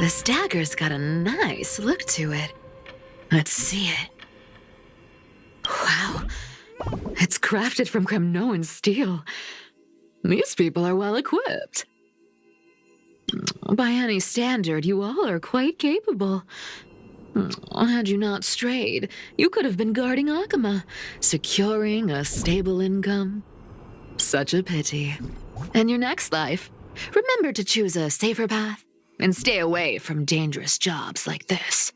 This dagger's got a nice look to it. Let's see it. Wow. It's crafted from Kremnoan steel. These people are well equipped. By any standard, you all are quite capable. Had you not strayed, you could have been guarding Akama, securing a stable income. Such a pity. In your next life, remember to choose a safer path and stay away from dangerous jobs like this.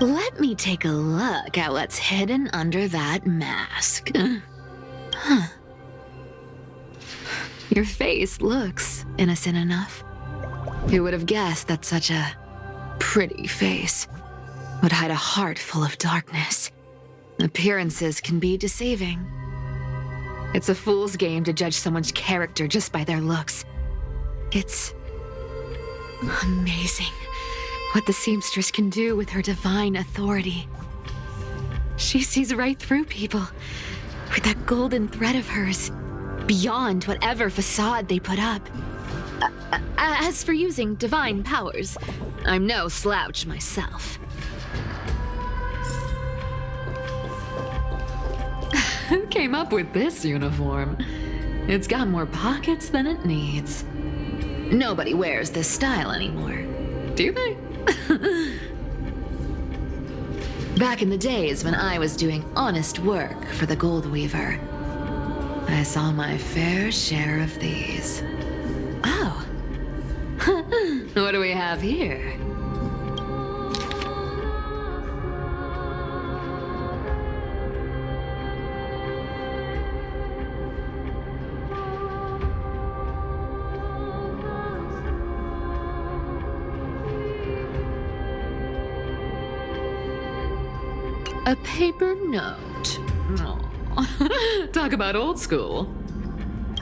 Let me take a look at what's hidden under that mask. Huh. Your face looks innocent enough. Who would have guessed that such a pretty face would hide a heart full of darkness? Appearances can be deceiving. It's a fool's game to judge someone's character just by their looks. It's amazing what the seamstress can do with her divine authority. She sees right through people with that golden thread of hers, beyond whatever facade they put up. As for using divine powers, I'm no slouch myself. Who came up with this uniform? It's got more pockets than it needs. Nobody wears this style anymore, do they? Back in the days when I was doing honest work for the Gold Weaver, I saw my fair share of these. Oh. What do we have here? A paper note. Aw. Talk about old school.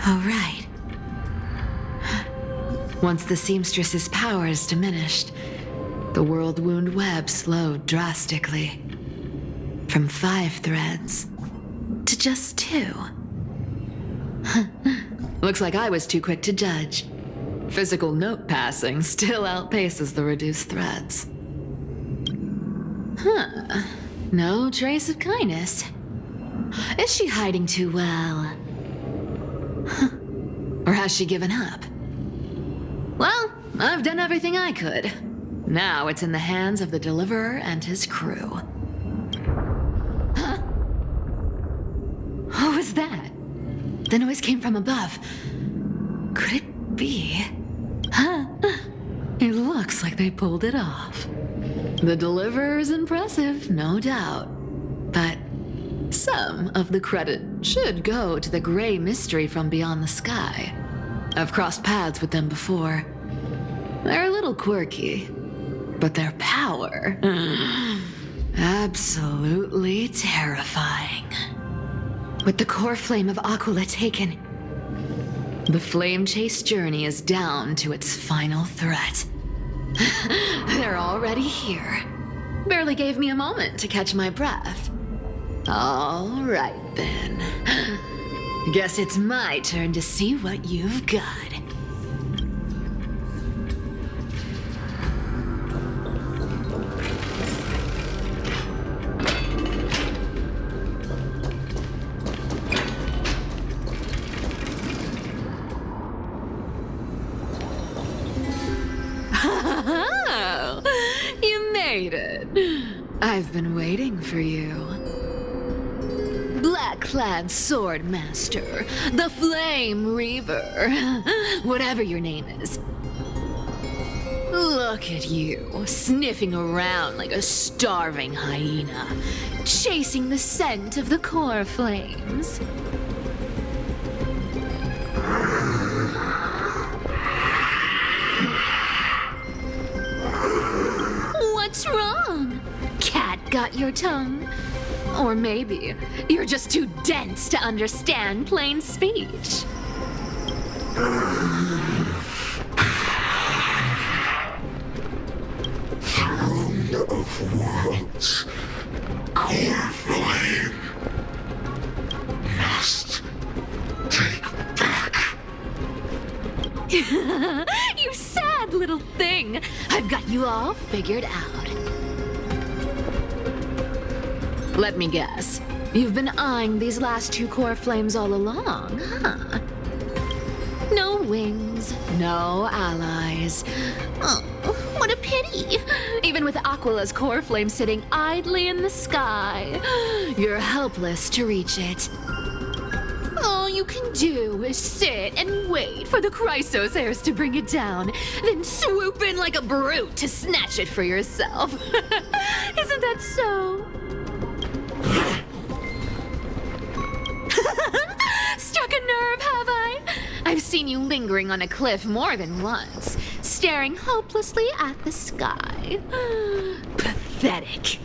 All right. Once the seamstress's powers diminished, the world wound web slowed drastically. From 5 threads to just 2. Looks like I was too quick to judge. Physical note passing still outpaces the reduced threads. Huh. No trace of kindness. Is she hiding too well? Or has she given up? Well, I've done everything I could. Now it's in the hands of the Deliverer and his crew. Huh? What was that? The noise came from above. Could it be? Huh? It looks like they pulled it off. The Deliverer is impressive, no doubt. But some of the credit should go to the gray mystery from beyond the sky. I've crossed paths with them before. They're a little quirky, but their power, absolutely terrifying. With the core flame of Aquila taken, the flame chase journey is down to its final threat. They're already here. Barely gave me a moment to catch my breath. All right, then. Guess it's my turn to see what you've got. You made it. I've been waiting for you. Black-clad sword master, the Flame Reaver, whatever your name is. Look at you, sniffing around like a starving hyena, chasing the scent of the core flames. What's wrong? Cat got your tongue? Or maybe you're just too dense to understand plain speech. Throne of worlds, core flame, must take back. You sad little thing. I've got you all figured out. Let me guess. You've been eyeing these last two core flames all along, huh? No wings, no allies. Oh, what a pity. Even with Aquila's core flame sitting idly in the sky, you're helpless to reach it. All you can do is sit and wait for the Chrysos heirs to bring it down, then swoop in like a brute to snatch it for yourself. Isn't that so? Struck a nerve, have I? I've seen you lingering on a cliff more than once, staring hopelessly at the sky. Pathetic.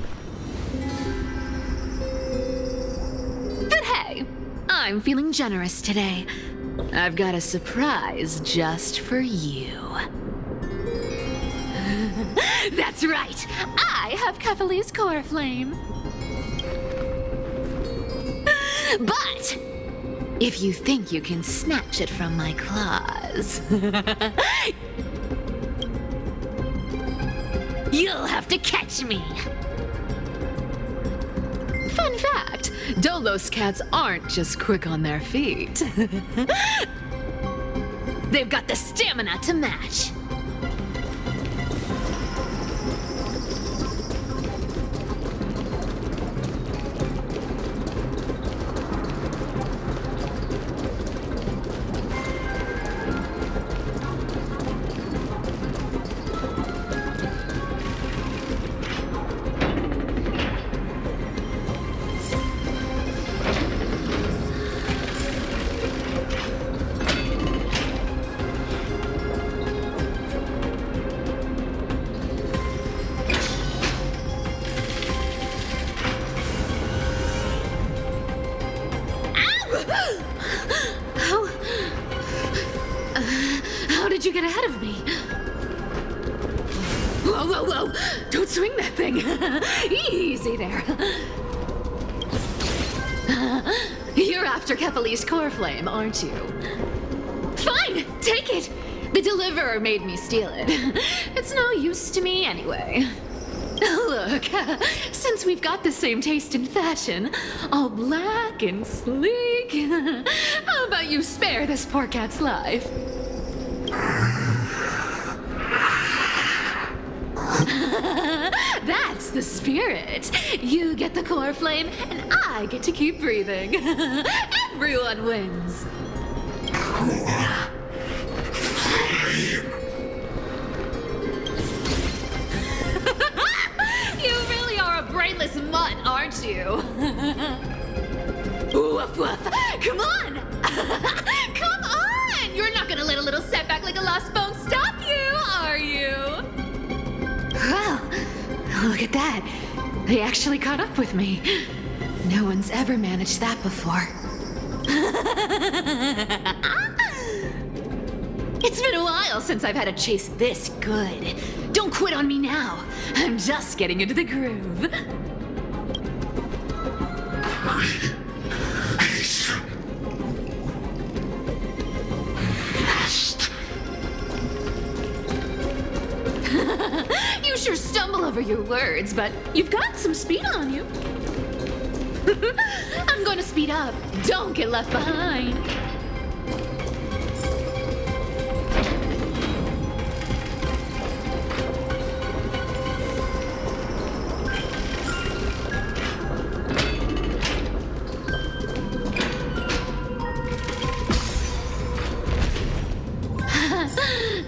But hey, I'm feeling generous today. I've got a surprise just for you. That's right, I have Kephales's core flame. But if you think you can snatch it from my claws, you'll have to catch me. Fun fact, Dolos cats aren't just quick on their feet. They've got the stamina to match. How did you get ahead of me? Whoa, whoa, whoa! Don't swing that thing! Easy there. You're after Kephales's core flame, aren't you? Fine! Take it! The deliverer made me steal it. It's no use to me anyway. Look, since we've got the same taste in fashion, all black and sleek, how about you spare this poor cat's life? That's the spirit. You get the core flame, and I get to keep breathing. Everyone wins. You really are a brainless mutt, aren't you? Woof woof. Come on! Come on! You're not gonna let a little setback like a lost bone stop you, are you? Well, look at that. They actually caught up with me. No one's ever managed that before. It's been a while since I've had a chase this good. Don't quit on me now. I'm just getting into the groove. You sure stumble over your words, but you've got some speed on you. I'm going to speed up. Don't get left behind.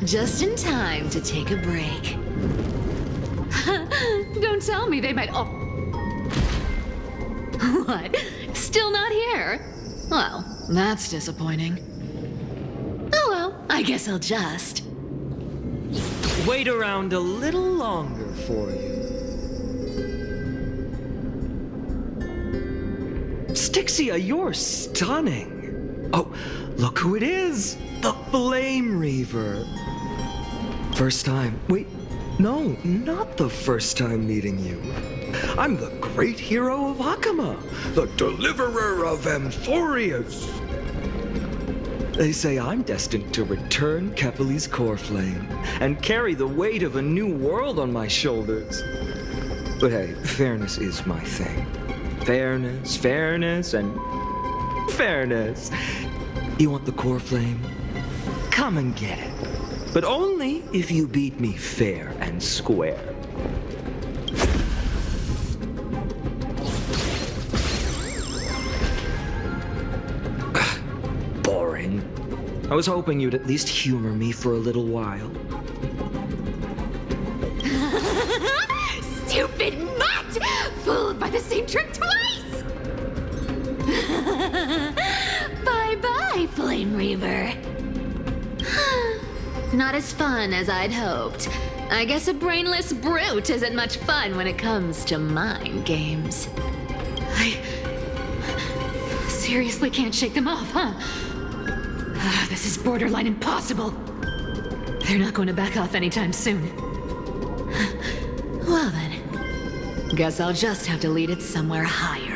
Just in time to take a break. Don't tell me they might. Oh. What? Still not here? Well, that's disappointing. Oh well, I guess I'll just. Wait around a little longer for you. Styxia, you're stunning. Oh, look who it is. The Flame Reaver. First time. Wait, no, not the first time meeting you. I'm the great hero of Hakama, the deliverer of amphoreus. They say I'm destined to return Kepali's core flame and carry the weight of a new world on my shoulders. But hey, fairness is my thing. Fairness, and fairness. You want the core flame? Come and get it. But only if you beat me fair and square. Boring. I was hoping you'd at least humor me for a little while. Stupid mutt! Fooled by the same trick twice! Bye-bye, Flame Reaver. Not as fun as I'd hoped. I guess a brainless brute isn't much fun when it comes to mind games. I seriously can't shake them off, huh? This is borderline impossible. They're not going to back off anytime soon. Well then, guess I'll just have to lead it somewhere higher.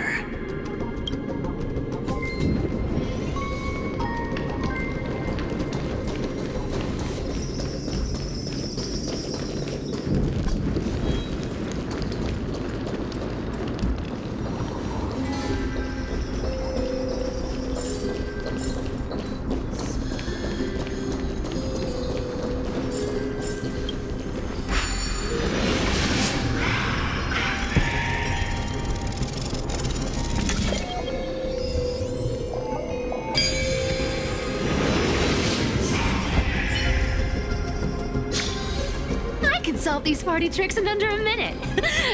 Solve these party tricks in under a minute.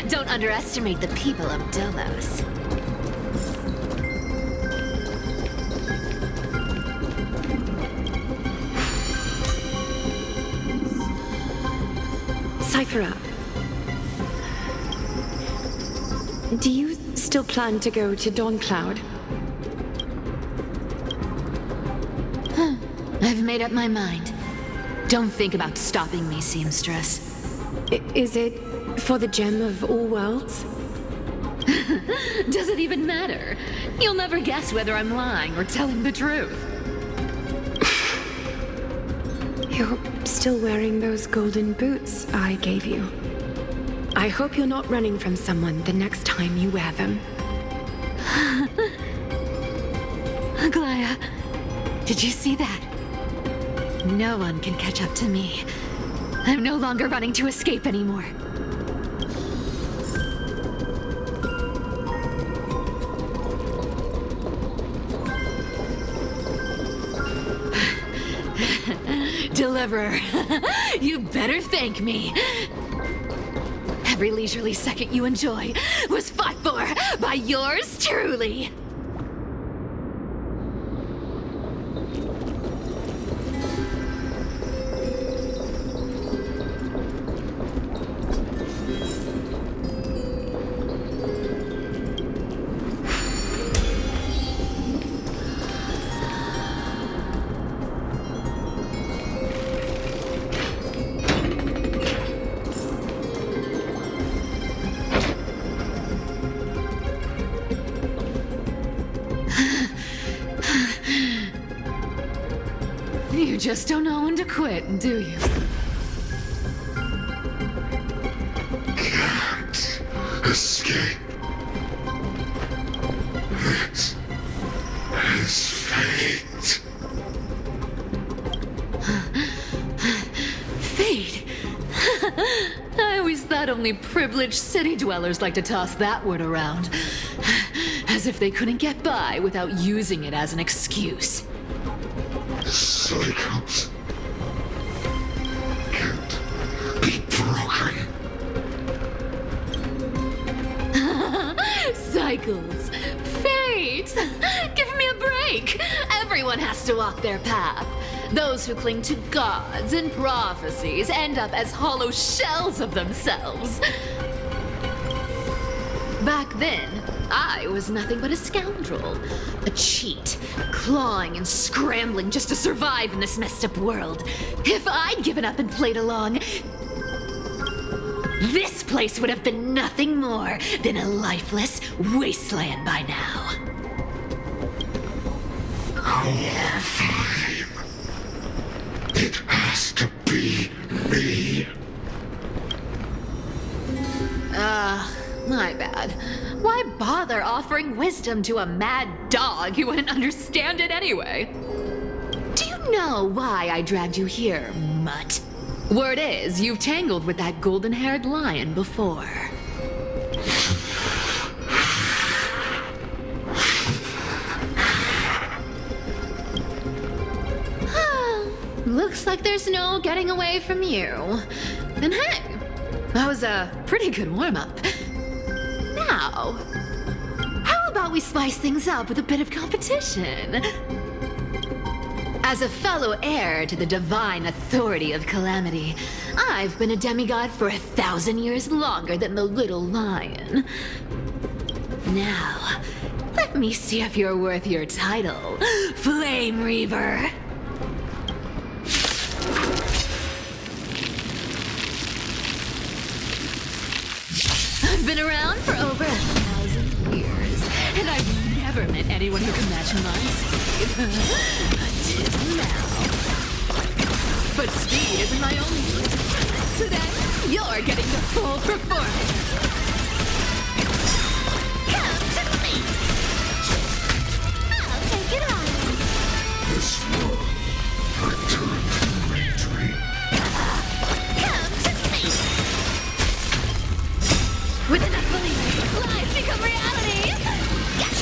Don't underestimate the people of Delos. Cipher. Do you still plan to go to Dawn Cloud? I've made up my mind. Don't think about stopping me, seamstress. Is it for the gem of all worlds? Does it even matter? You'll never guess whether I'm lying or telling the truth. You're still wearing those golden boots I gave you. I hope you're not running from someone the next time you wear them. Aglaea, did you see that? No one can catch up to me. I'm no longer running to escape anymore. Deliverer, you better thank me. Every leisurely second you enjoy was fought for by yours truly. You just don't know when to quit, do you? Can't escape. This is fate. Fate? I always thought only privileged city dwellers like to toss that word around. As if they couldn't get by without using it as an excuse. Cycles can't be broken. Cycles. Fate. Give me a break. Everyone has to walk their path. Those who cling to gods and prophecies end up as hollow shells of themselves. Back then, I was nothing but a scoundrel, a cheat, clawing and scrambling just to survive in this messed up world. If I'd given up and played along, this place would have been nothing more than a lifeless wasteland by now. Core flame. me. My bad. Why bother offering wisdom to a mad dog who wouldn't understand it anyway? Do you know why I dragged you here, mutt? Word is, you've tangled with that golden-haired lion before. Looks like there's no getting away from you. And hey, that was a pretty good warm-up. Now, how about we spice things up with a bit of competition? As a fellow heir to the divine authority of Calamity, I've been a demigod for 1,000 years longer than the little lion. Now, let me see if you're worth your title, Flame Reaver. I've been around for over 1,000 years, and I've never met anyone who can match my speed. Until now. But speed isn't my only trait. Today, you're getting the full performance. Come to me! I'll take it on. This world returned to retreat. Come to me! With enough believers, lives become reality! Yes!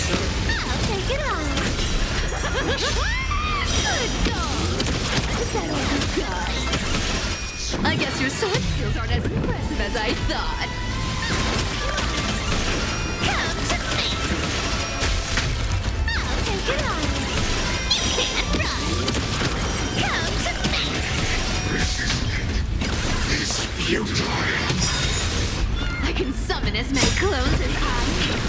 I'll take it on! Good dog! Is that all you got? I guess your sword skills aren't as impressive as I thought. Come to me! I'll take it on! You can't run! Come to me! Resistance is futile. I can summon as many clones as I need.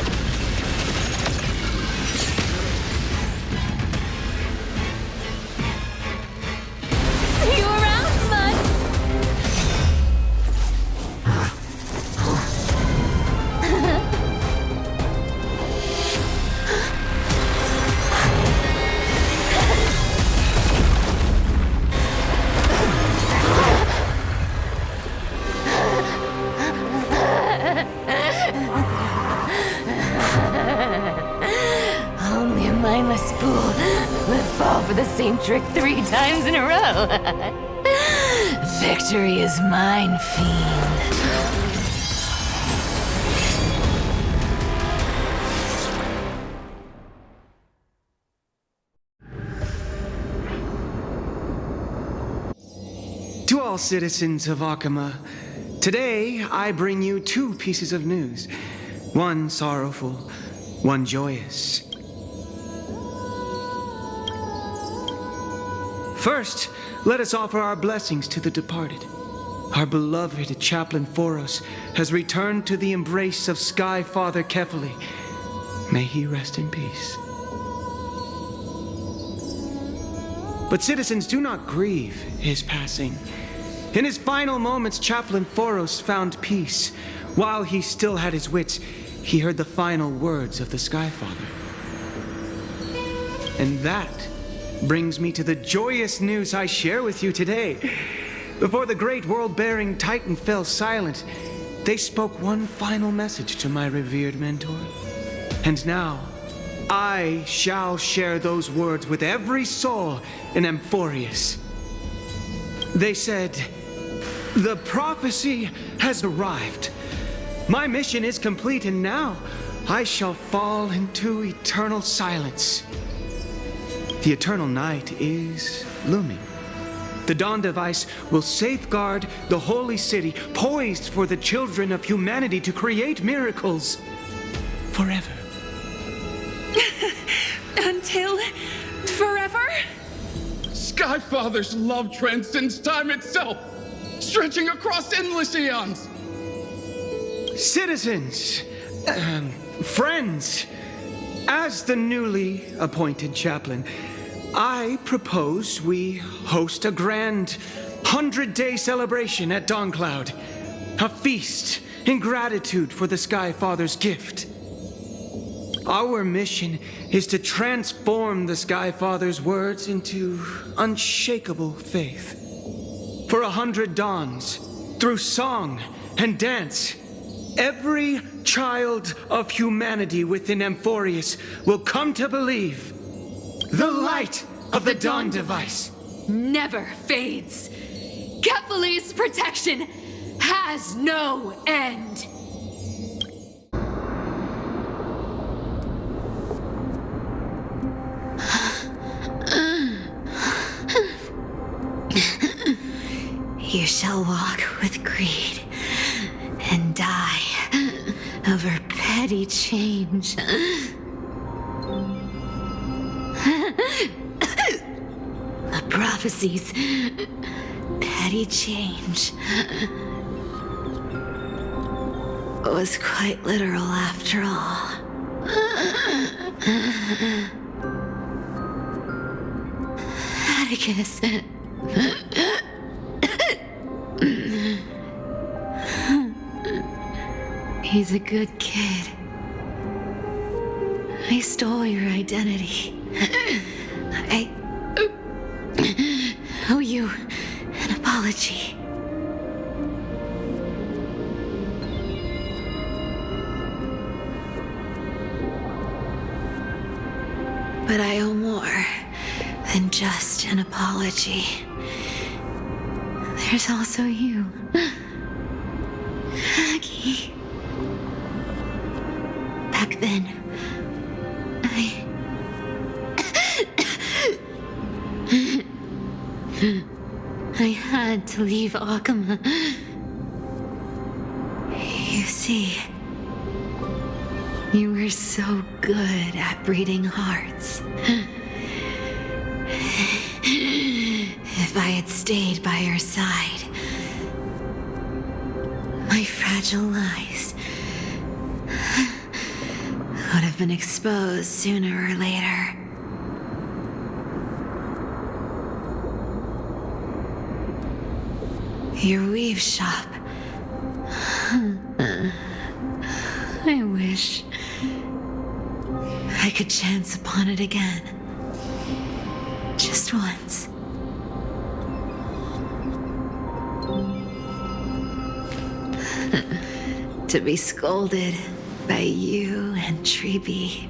See you around, Mutt! Only a mindless fool would fall for the same trick 3 times in a row. Victory is mine, fiend. To all citizens of Akama, today I bring you 2 pieces of news. One sorrowful, one joyous. First, let us offer our blessings to the departed. Our beloved chaplain Amphoreus has returned to the embrace of Sky Father Kefali. May he rest in peace. But citizens, do not grieve his passing. In his final moments, Chaplain Amphoreus found peace. While he still had his wits, he heard the final words of the Sky Father. And that brings me to the joyous news I share with you today. Before the great world-bearing Titan fell silent, they spoke one final message to my revered mentor. And now, I shall share those words with every soul in Amphoreus. They said, "The prophecy has arrived. My mission is complete, and now I shall fall into eternal silence. The eternal night is looming. The dawn device will safeguard the holy city, poised for the children of humanity to create miracles forever." Until forever? Skyfather's love transcends time itself, stretching across endless eons. Citizens, friends, as the newly appointed chaplain, I propose we host a grand 100-day celebration at Dawncloud, a feast in gratitude for the Sky Father's gift. Our mission is to transform the Sky Father's words into unshakable faith. For 100 dawns, through song and dance, every child of humanity within Amphoreus will come to believe the light of the dawn device Never fades. Kephales's protection has no end. You shall walk with greed and die over petty change. The prophecies, petty change, was quite literal after all. Atticus. He's a good kid. I stole your identity. I owe you an apology. But I owe more than just an apology. There's also you, Aggie. Back then, I had to leave Akama. You see, you were so good at breeding hearts. If I had stayed by your side, my fragile lies would have been exposed sooner or later. Your weave shop. I wish I could chance upon it again. Just once. To be scolded by you and Tribbie.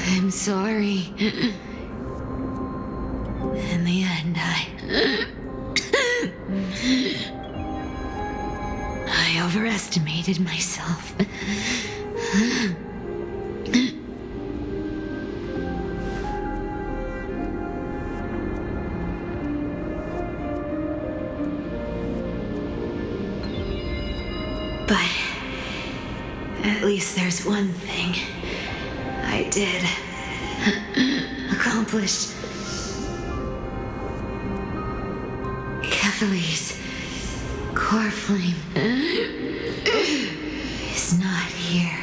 I'm sorry. In the end, I overestimated myself. But at least there's one thing I did accomplish. Kephales's core flame is not here.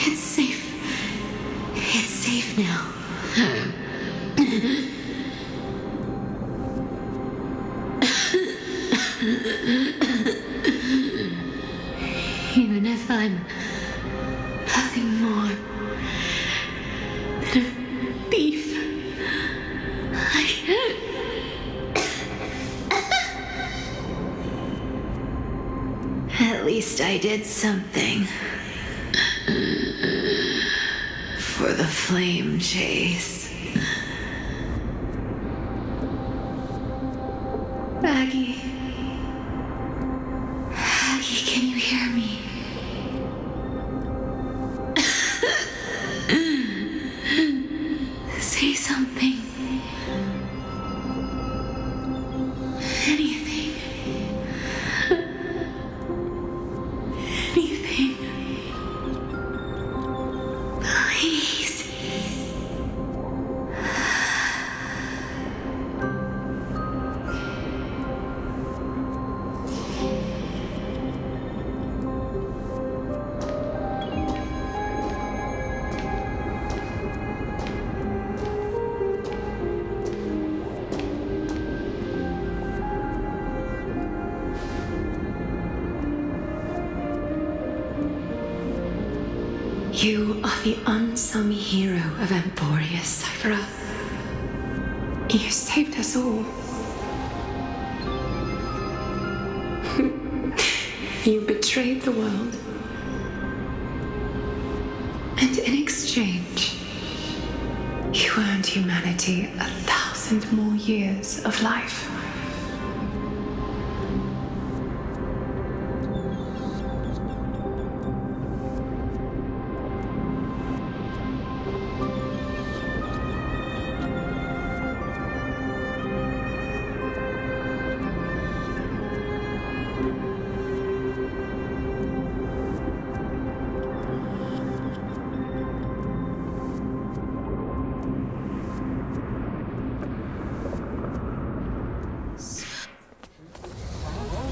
It's safe. It's safe now. Even if I'm nothing more than a thief, at least I did something for the flame chase. Aggie. Aggie, can you hear me? Say something. Anything. Anything. Please. You are the unsung hero of amphoreus, Cipher. You saved us all. You betrayed the world. And in exchange, you earned humanity 1,000 more years of life.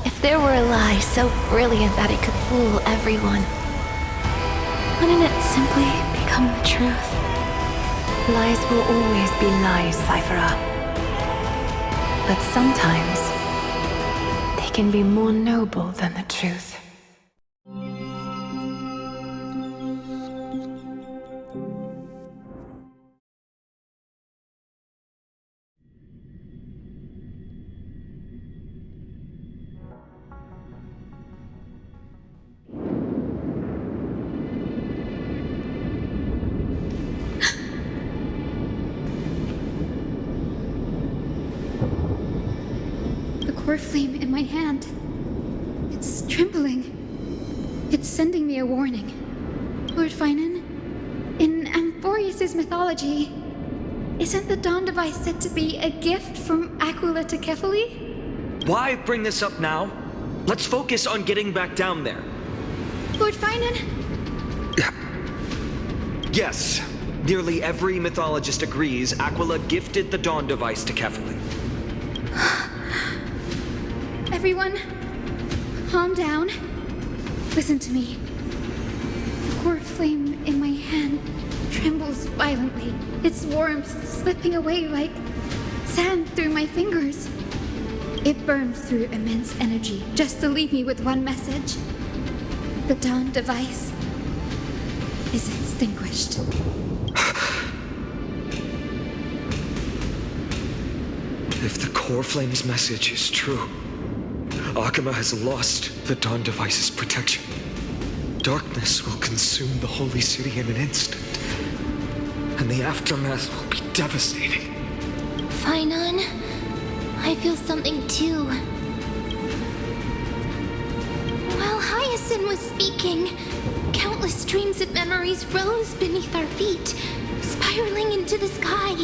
If there were a lie so brilliant that it could fool everyone, wouldn't it simply become the truth? Lies will always be lies, Cipher. But sometimes, they can be more noble than the truth. Core flame in my hand. It's trembling. It's sending me a warning. Lord Phainon, in amphoreus' mythology, isn't the dawn device said to be a gift from Aquila to Kefali? Why bring this up now? Let's focus on getting back down there. Lord Phainon? Yes. Nearly every mythologist agrees Aquila gifted the dawn device to Kefali. Everyone, calm down. Listen to me. The core flame in my hand trembles violently, its warmth slipping away like sand through my fingers. It burns through immense energy just to leave me with one message. The dawn device is extinguished. If the core flame's message is true, Aquila has lost the dawn device's protection. Darkness will consume the holy city in an instant, and the aftermath will be devastating. Phainon, I feel something too. While Hyacine was speaking, countless streams of memories rose beneath our feet, spiraling into the sky.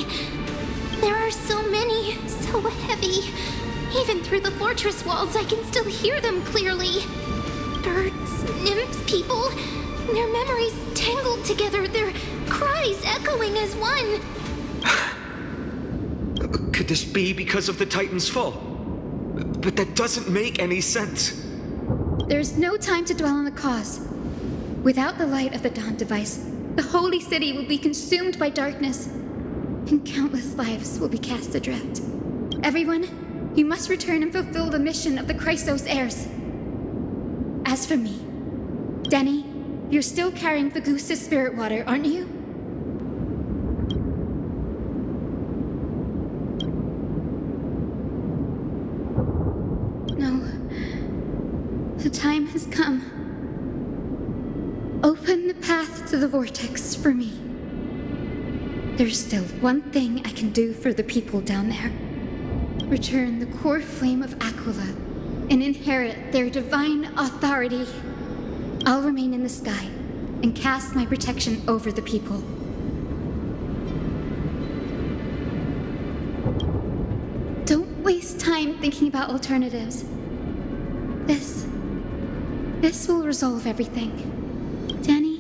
There are so many, so heavy. Even through the fortress walls, I can still hear them clearly. Birds, nymphs, people, their memories tangled together, their cries echoing as one. Could this be because of the Titan's fall? But that doesn't make any sense. There's no time to dwell on the cause. Without the light of the dawn device, the holy city will be consumed by darkness, and countless lives will be cast adrift. Everyone, you must return and fulfill the mission of the Christos heirs. As for me, Denny, you're still carrying the goose's spirit water, aren't you? No. The time has come. Open the path to the vortex for me. There's still one thing I can do for the people down there. Return the core flame of Aquila and inherit their divine authority. I'll remain in the sky and cast my protection over the people. Don't waste time thinking about alternatives. This will resolve everything. Danny,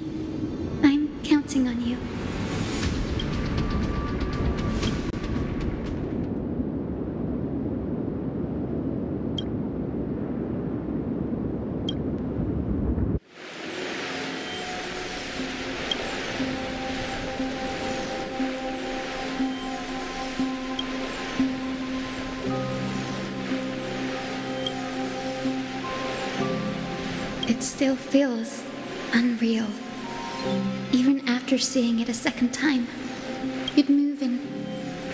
I'm counting on you. It still feels unreal. Even after seeing it a second time, you'd move in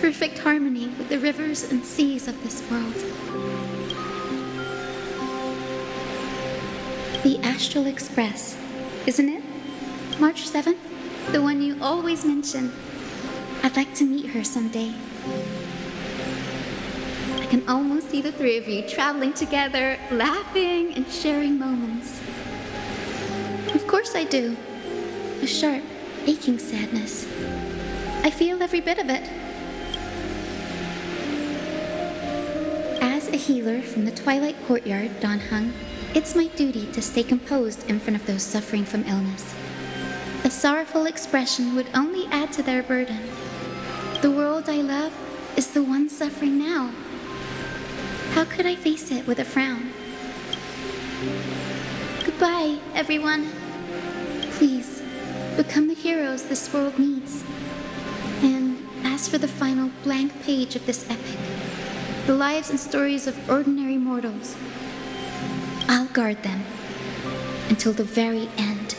perfect harmony with the rivers and seas of this world. The Astral Express, isn't it? March 7th? The one you always mention. I'd like to meet her someday. I can almost see the three of you traveling together, laughing and sharing moments. Of course I do. A sharp, aching sadness. I feel every bit of it. As a healer from the Twilight Courtyard, Dan Heng, it's my duty to stay composed in front of those suffering from illness. A sorrowful expression would only add to their burden. The world I love is the one suffering now. How could I face it with a frown? Goodbye, everyone. Please, become the heroes this world needs. And as for the final blank page of this epic, the lives and stories of ordinary mortals, I'll guard them until the very end.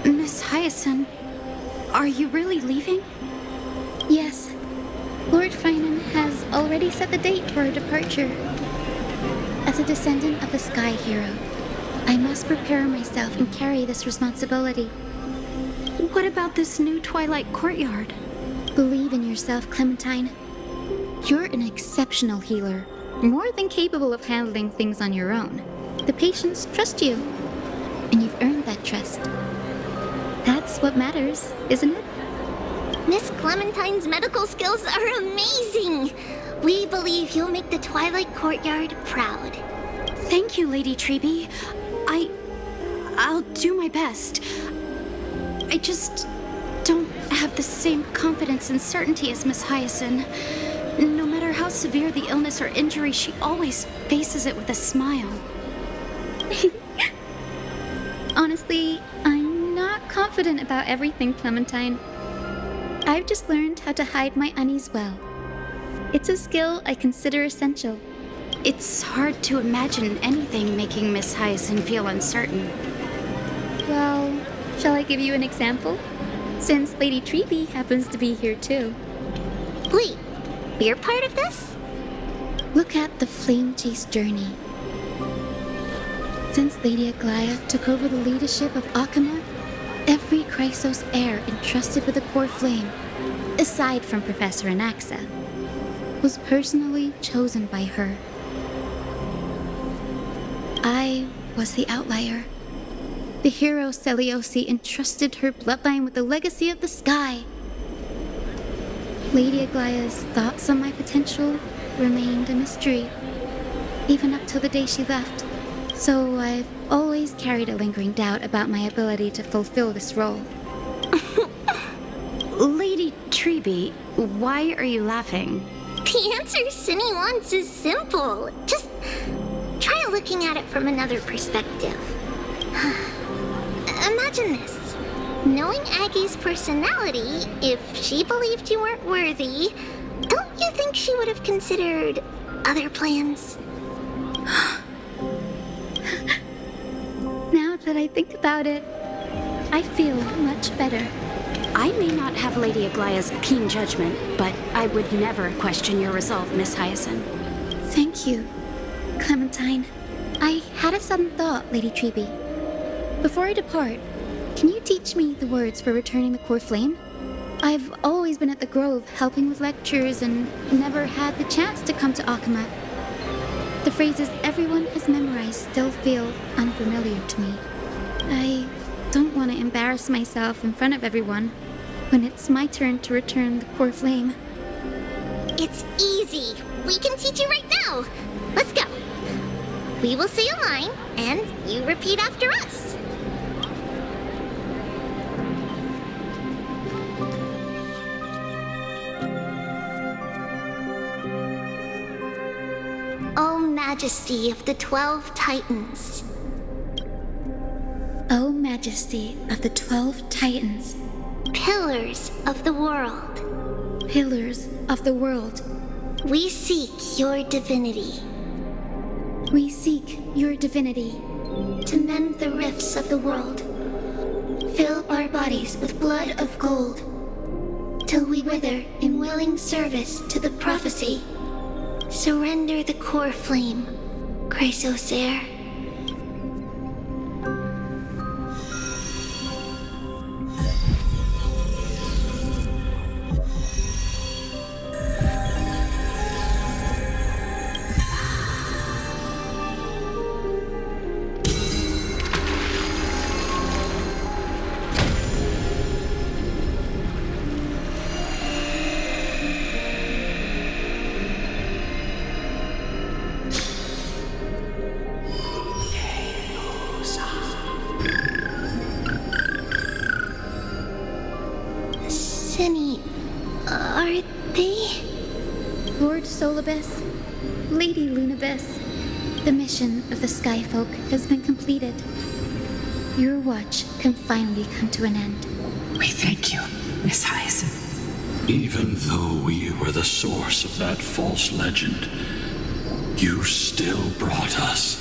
Miss Hyacine, are you really leaving? Yes, Lord Phainon has already set the date for our departure. As a descendant of the Sky Hero, I must prepare myself and carry this responsibility. What about this new Twilight Courtyard? Believe in yourself, Clementine. You're an exceptional healer, more than capable of handling things on your own. The patients trust you, and you've earned that trust. That's what matters, isn't it? Miss Clementine's medical skills are amazing. We believe you'll make the Twilight Courtyard proud. Thank you, Lady Tribbie. I'll do my best. I just don't have the same confidence and certainty as Miss Hyacine. No matter how severe the illness or injury, she always faces it with a smile. Honestly, I'm not confident about everything, Clementine. I've just learned how to hide my unease well. It's a skill I consider essential. It's hard to imagine anything making Miss Hyacine feel uncertain. Well, shall I give you an example? Since Lady Tribbie happens to be here too. Wait, you're part of this? Look at the Flame Chase journey. Since Lady Aglaea took over the leadership of Aquila, every Chrysos heir entrusted with the core flame, aside from Professor Anaxa, was personally chosen by her. I was the outlier. The hero Celiosi entrusted her bloodline with the legacy of the sky. Lady Aglaea's thoughts on my potential remained a mystery, even up till the day she left. So I've always carried a lingering doubt about my ability to fulfill this role. Lady Tribbie, why are you laughing? The answer Cindy wants is simple. Just try looking at it from another perspective. Imagine this. Knowing Aggie's personality, if she believed you weren't worthy, don't you think she would have considered other plans? Now that I think about it, I feel much better. I may not have Lady Aglaea's keen judgment, but I would never question your resolve, Miss Hyacine. Thank you, Clementine. I had a sudden thought, Lady Tribbie. Before I depart, can you teach me the words for returning the core flame? I've always been at the Grove helping with lectures and never had the chance to come to Akama. The phrases everyone has memorized still feel unfamiliar to me. I don't want to embarrass myself in front of everyone when it's my turn to return the core flame. It's easy. We can teach you right now. Let's go. We will say a line, and you repeat after us. Majesty of the 12 Titans. O Majesty of the 12 Titans, Pillars of the world. pillars of the world, We seek your divinity we seek your divinity to mend the rifts of the world. Fill our bodies with blood of gold, till we wither in willing service to the prophecy. Surrender the core flame, Chrysosair. Cinny, are they? Lord Solibus, Lady Lunabis, the mission of the Skyfolk has been completed. Your watch can finally come to an end. We thank you, Miss Hyacine. Even though we were the source of that false legend, you still brought us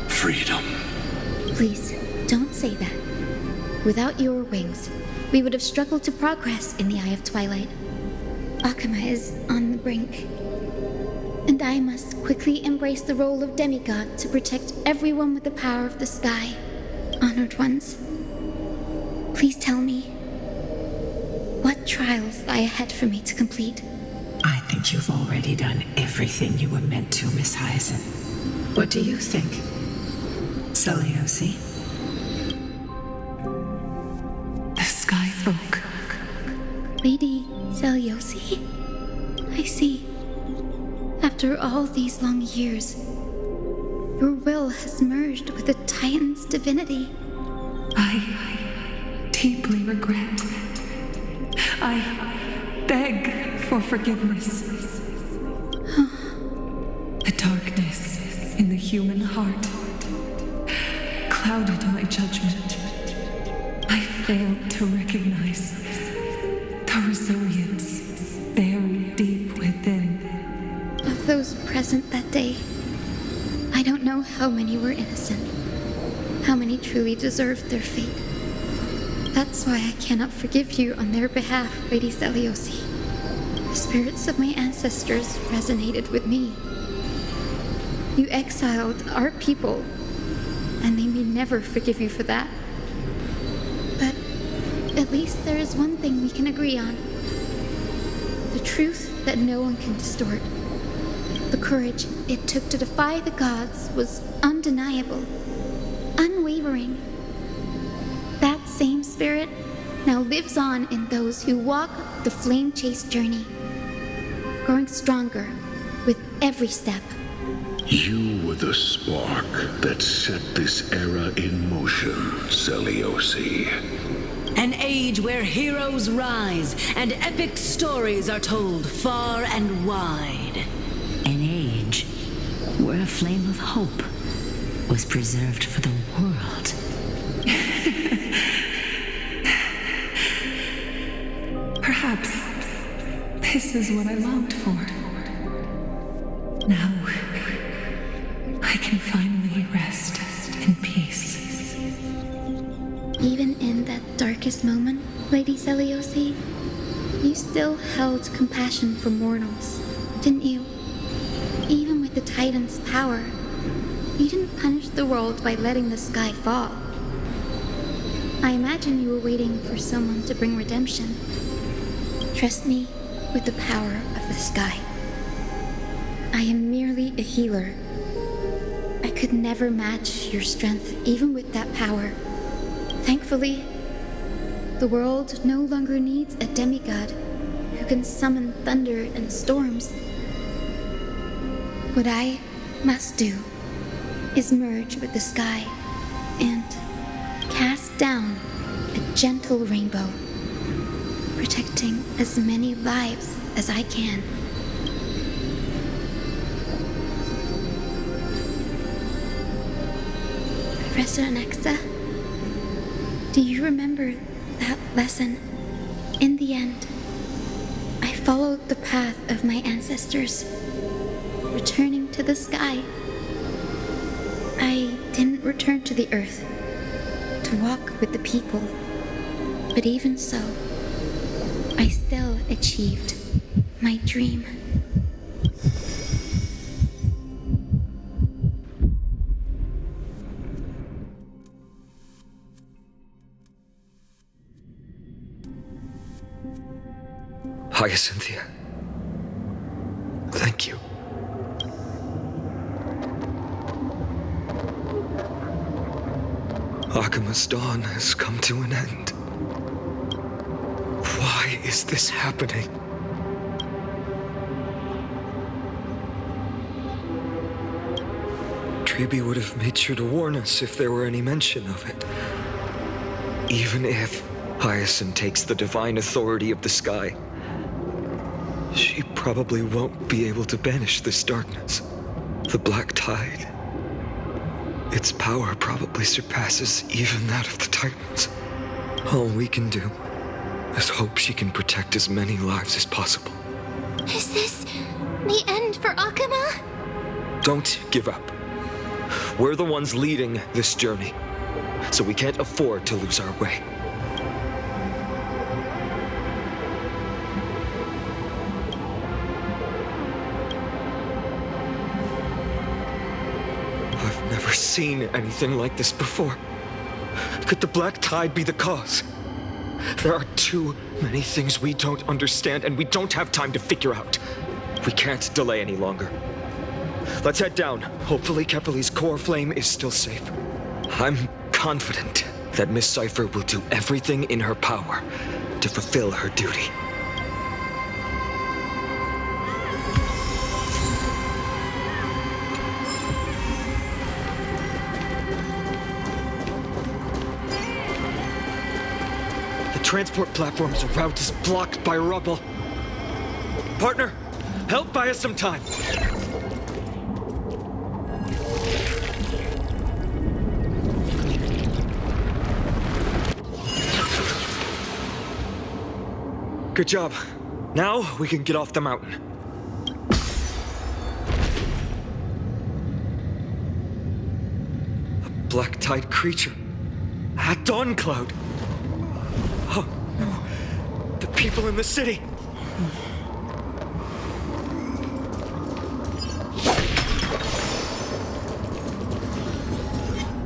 freedom. Please, don't say that. Without your wings, we would have struggled to progress in the Eye of Twilight. Akama is on the brink, and I must quickly embrace the role of demigod to protect everyone with the power of the sky. Honored ones, please tell me, what trials lie ahead for me to complete? I think you've already done everything you were meant to, Miss Hyacine. What do you think, Celiosi? The Skyfolk. Lady Celiosi? I see. After all these long years, your will has merged with the Titan's divinity. I deeply regret. I beg for forgiveness. The darkness in the human heart clouded my judgment. I failed to recognize the resilience buried deep within. Of those present that day, I don't know how many were innocent, how many truly deserved their fate. That's why I cannot forgive you on their behalf, Lady Celiosi. The spirits of my ancestors resonated with me. You exiled our people, and they may never forgive you for that. But at least there is one thing we can agree on. The truth that no one can distort. The courage it took to defy the gods was undeniable, unwavering. That same spirit now lives on in those who walk the flame-chased journey, growing stronger with every step. You were the spark that set this era in motion, Celiosi. An age where heroes rise and epic stories are told far and wide. An age where a flame of hope was preserved for the world. Perhaps this is what I longed for. Now, I can finally rest in peace. Even in that darkest moment, Lady Celiosi, you still held compassion for mortals, didn't you? Even with the Titan's power, you didn't punish the world by letting the sky fall. I imagine you were waiting for someone to bring redemption. Trust me with the power of the sky. I am merely a healer. I could never match your strength even with that power. Thankfully, the world no longer needs a demigod who can summon thunder and storms. What I must do is merge with the sky and cast down a gentle rainbow, protecting as many lives as I can. Professor Anaxa, do you remember that lesson? In the end, I followed the path of my ancestors, returning to the sky. I didn't return to the earth to walk with the people, but even so, I still achieved my dream. Hyacinthia. Thank you. Akima's dawn has come to an end. Why is this happening? Tribbie would have made sure to warn us if there were any mention of it. Even if Hyacine takes the divine authority of the sky, she probably won't be able to banish this darkness. The Black Tide. Its power probably surpasses even that of the Titans. All we can do is hope she can protect as many lives as possible. Is this the end for Akuma? Don't give up. We're the ones leading this journey, so we can't afford to lose our way. I've never seen anything like this before. Could the Black Tide be the cause? There are too many things we don't understand, and we don't have time to figure out. We can't delay any longer. Let's head down. Hopefully Kepali's core flame is still safe. I'm confident that Miss Cipher will do everything in her power to fulfill her duty. The transport platform's route is blocked by rubble. Partner, help buy us some time. Good job. Now we can get off the mountain. A Black Tide creature. A dawn cloud. Oh no. The people in the city.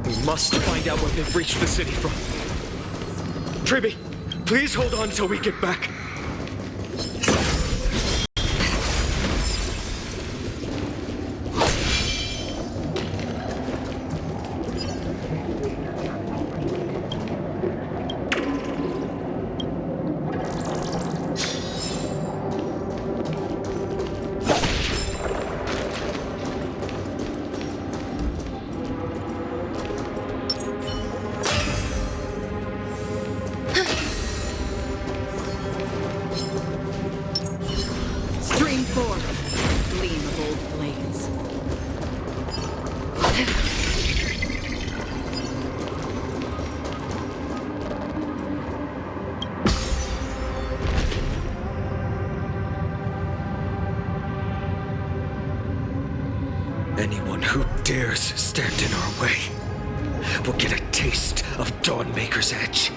We must find out where they've reached the city from. Tribbie, please hold on till we get back. Anyone who dares stand in our way will get a taste of Dawnmaker's edge.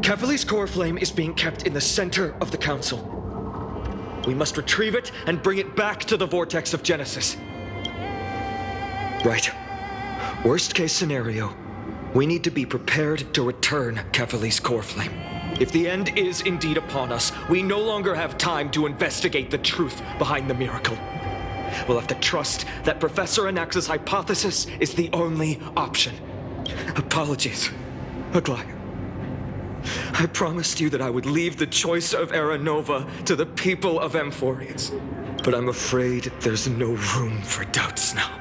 Kefali's core flame is being kept in the center of the council. We must retrieve it and bring it back to the vortex of Genesis. Right. Worst case scenario, we need to be prepared to return Kefali's core flame. If the end is indeed upon us, we no longer have time to investigate the truth behind the miracle. We'll have to trust that Professor Anaxa's hypothesis is the only option. Apologies, Aglaea. I promised you that I would leave the choice of Era Nova to the people of Amphoreus. But I'm afraid there's no room for doubts now.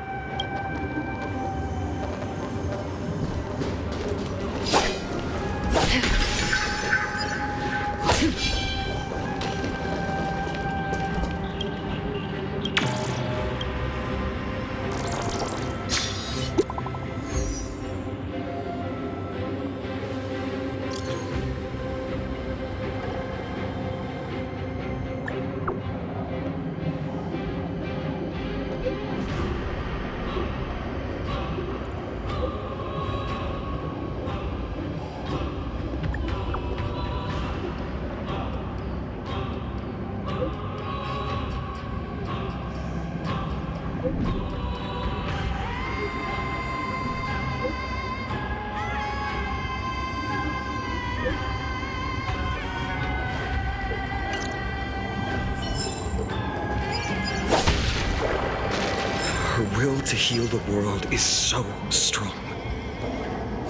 Her will to heal the world is so strong.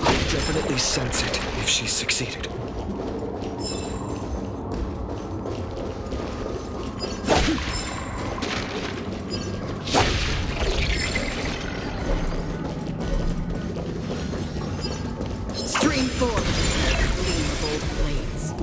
I'll definitely sense it if she's succeeded. Stream forth, gleam of old blades.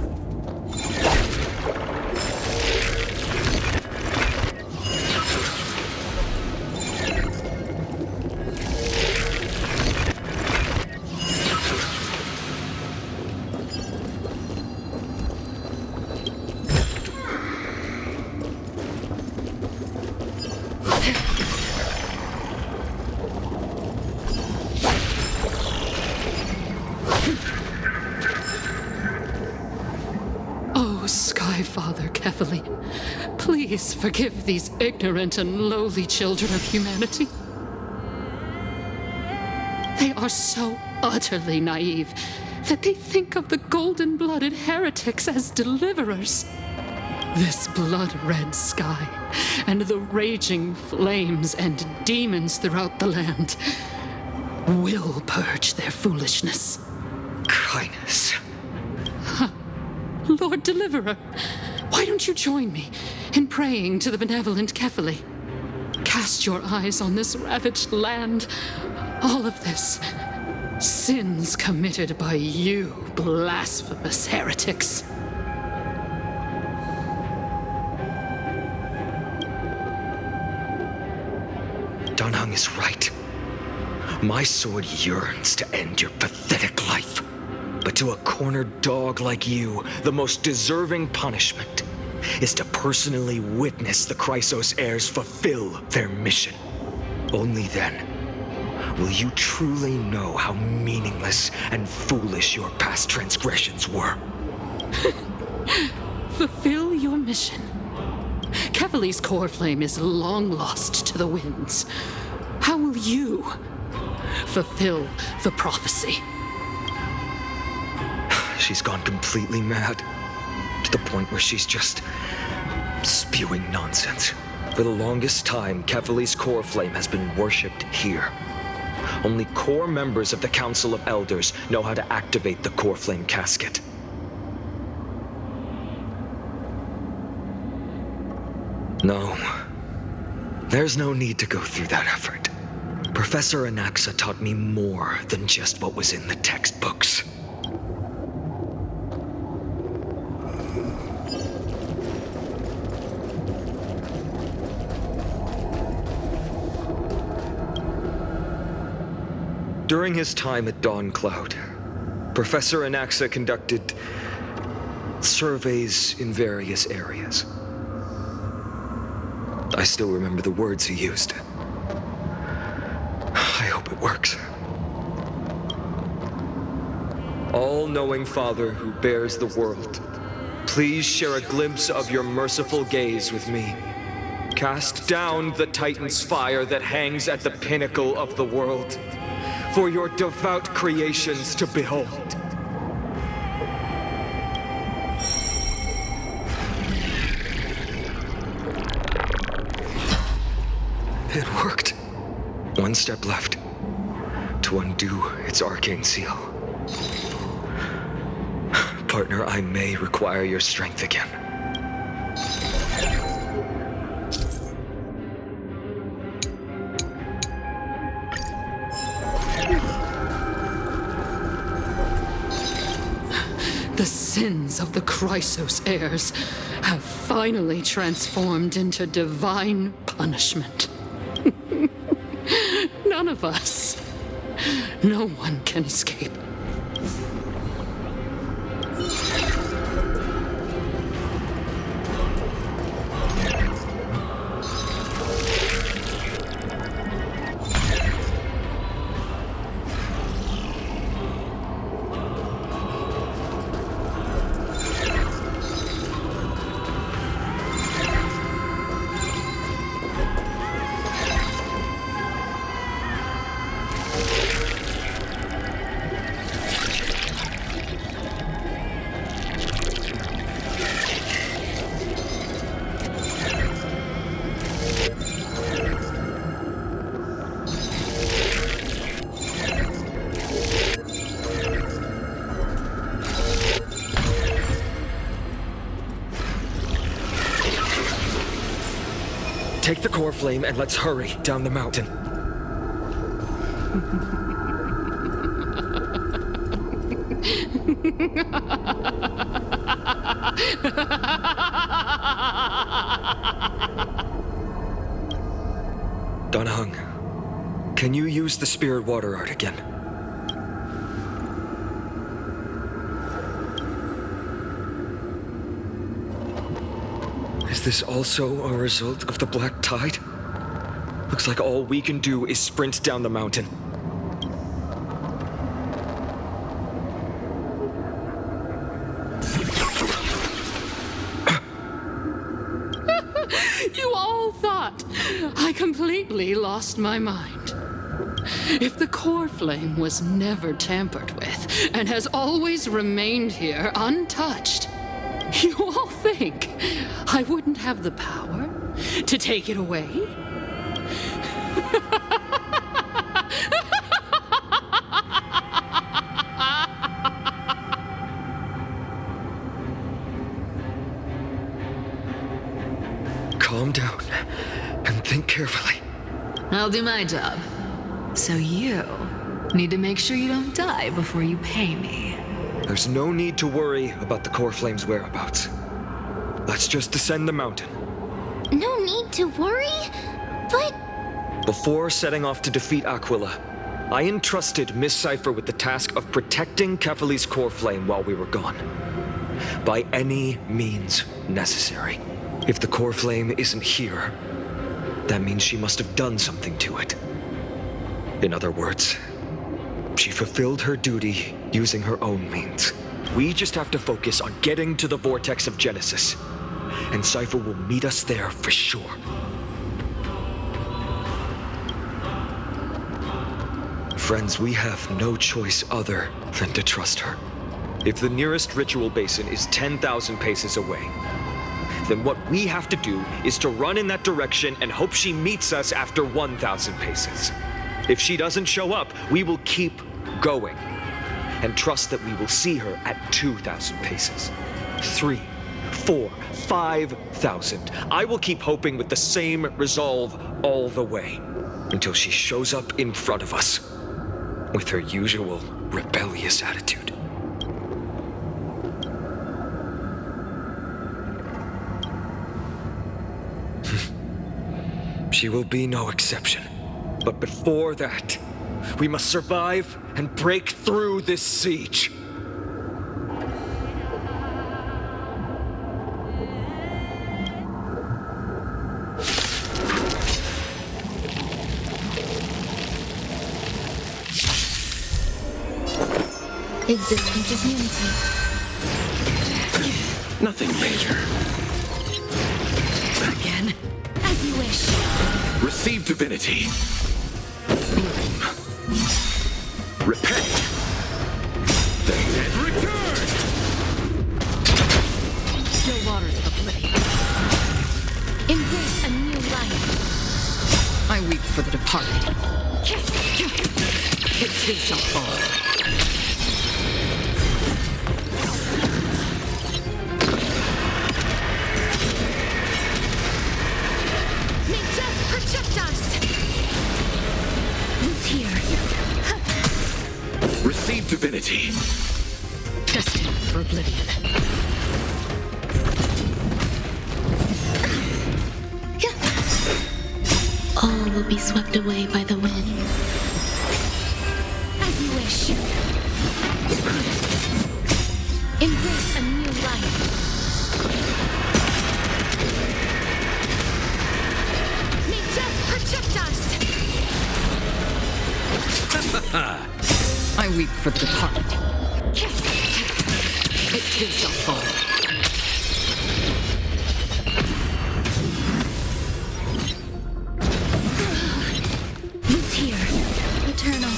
Father Kefali, please forgive these ignorant and lowly children of humanity. They are so utterly naive that they think of the golden-blooded heretics as deliverers. This blood-red sky and the raging flames and demons throughout the land will purge their foolishness. Kindness. Lord Deliverer, why don't you join me in praying to the benevolent Kefali? Cast your eyes on this ravaged land. All of this, sins committed by you, blasphemous heretics. Danheng is right. My sword yearns to end your pathetic life. But to a cornered dog like you, the most deserving punishment is to personally witness the Chrysos heirs fulfill their mission. Only then will you truly know how meaningless and foolish your past transgressions were. Fulfill your mission. Kefali's core flame is long lost to the winds. How will you fulfill the prophecy? She's gone completely mad, to the point where she's just spewing nonsense. For the longest time, Kefali's core flame has been worshipped here. Only core members of the Council of Elders know how to activate the core flame casket. No, there's no need to go through that effort. Professor Anaxa taught me more than just what was in the textbooks. During his time at Dawn Cloud, Professor Anaxa conducted surveys in various areas. I still remember the words he used. I hope it works. All-knowing Father who bears the world, please share a glimpse of your merciful gaze with me. Cast down the Titan's fire that hangs at the pinnacle of the world, for your devout creations to behold. It worked. One step left to undo its arcane seal. Partner, I may require your strength again. The sins of the Chrysos heirs have finally transformed into divine punishment. None of us. No one can escape. Take the core flame and let's hurry down the mountain. Donahung, can you use the spirit water art again? Is this also a result of the black tide? Looks like all we can do is sprint down the mountain. You all thought I completely lost my mind. If the core flame was never tampered with and has always remained here untouched, you all think I wouldn't have the power to take it away? Calm down and think carefully. I'll do my job. So you need to make sure you don't die before you pay me. There's no need to worry about the core flame's whereabouts. Let's just descend the mountain. No need to worry? But... Before setting off to defeat Aquila, I entrusted Miss Cipher with the task of protecting Kefali's core flame while we were gone. By any means necessary. If the core flame isn't here, that means she must have done something to it. In other words, she fulfilled her duty using her own means. We just have to focus on getting to the vortex of Genesis, and Cipher will meet us there for sure. Friends, we have no choice other than to trust her. If the nearest ritual basin is 10,000 paces away, then what we have to do is to run in that direction and hope she meets us after 1,000 paces. If she doesn't show up, we will keep going and trust that we will see her at 2,000 paces. 3, 4, 5,000. I will keep hoping with the same resolve all the way until she shows up in front of us with her usual rebellious attitude. She will be no exception. But before that, we must survive and break through this siege. Existence is unity. Nothing major. Again? As you wish. Receive divinity. Bloom. Repent. Then return! Still waters of oblivion. Embrace a new life. I weep for the departed. It too shall fall. May death protect us! Who's here? Receive divinity. Destined for oblivion. All will be swept away by the wind. As you wish. Embrace a new life. May death protect us! I weep for the departed. It too shall fall. Who's here? Eternal.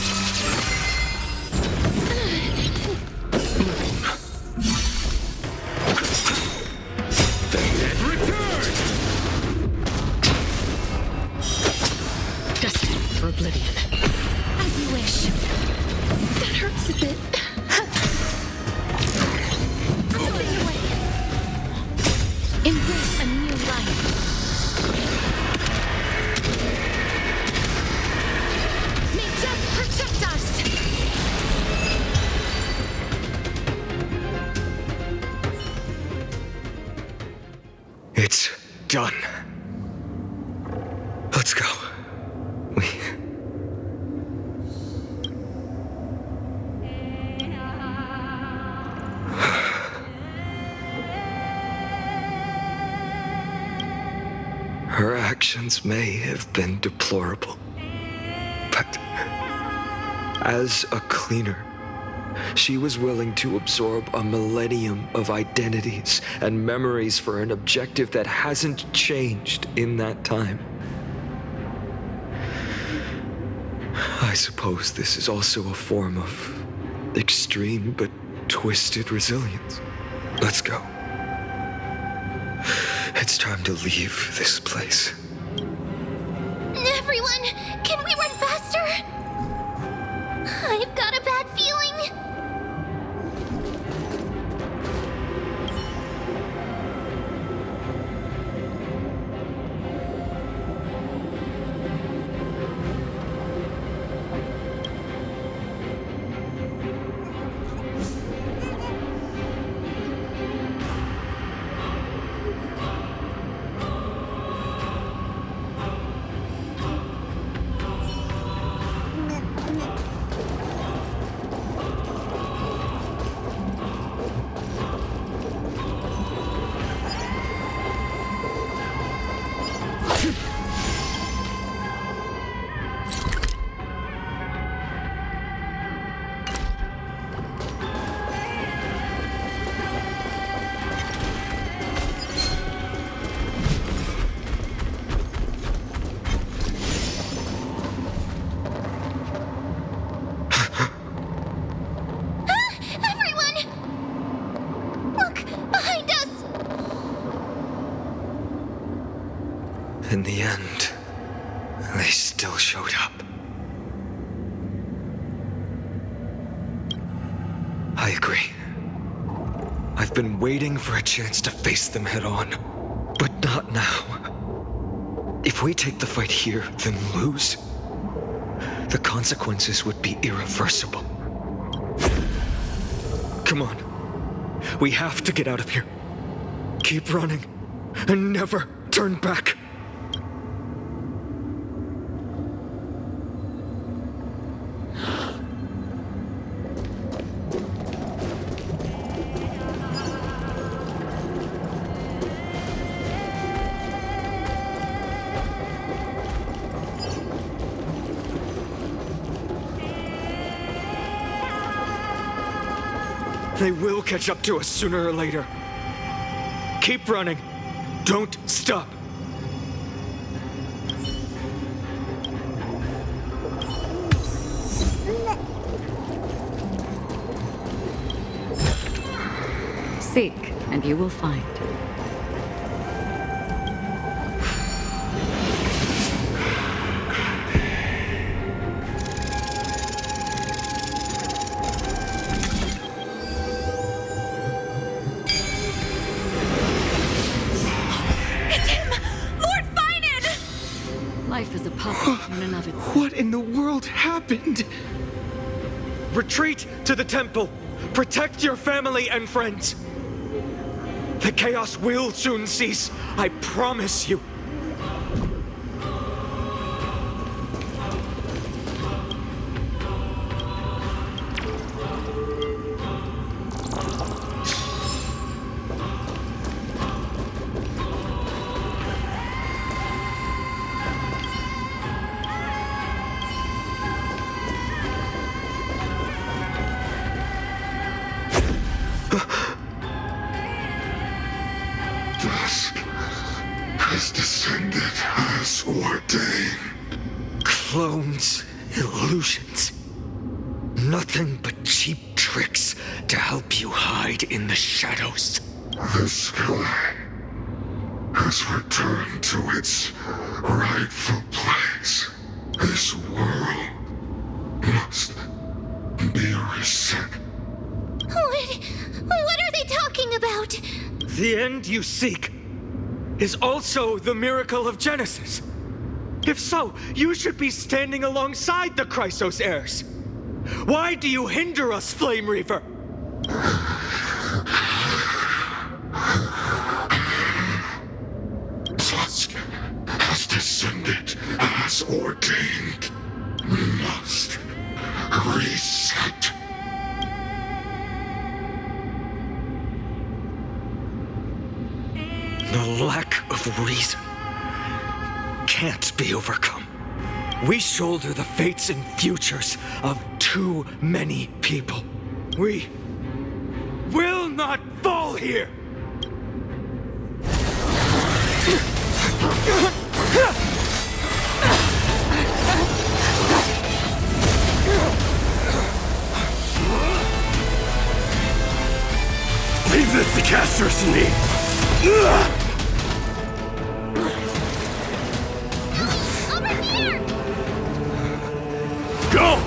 Then return! Destined for oblivion. As you wish. That hurts a bit. Something away. Embrace a new life. May death protect us! It's done. Let's go. We... Her actions may have been deplorable, but as a cleaner, she was willing to absorb a millennium of identities and memories for an objective that hasn't changed in that time. I suppose this is also a form of extreme but twisted resilience. Let's go. It's time to leave this place. Everyone, can we run faster? I've got a bad feeling. In the end, they still showed up. I agree. I've been waiting for a chance to face them head on, but not now. If we take the fight here, then lose, the consequences would be irreversible. Come on. We have to get out of here. Keep running, and never turn back. They will catch up to us sooner or later. Keep running. Don't stop. Seek, and you will find. Life is a puzzle in and of itself. What in the world happened? Retreat to the temple. Protect your family and friends. The chaos will soon cease. I promise you. Dusk has descended as ordained. Clones, illusions. Nothing but cheap tricks to help you hide in the shadows. The sky has returned to its rightful place. This world must be reset. What are they talking about? The end you seek is also the miracle of Genesis. If so, you should be standing alongside the Chrysos heirs. Why do you hinder us, Flame Reaver? Dusk has descended as ordained. We must reset. The lack of reason can't be overcome. We shoulder the fates and futures of too many people. We will not fall here! Leave this to Castorice and me! Go!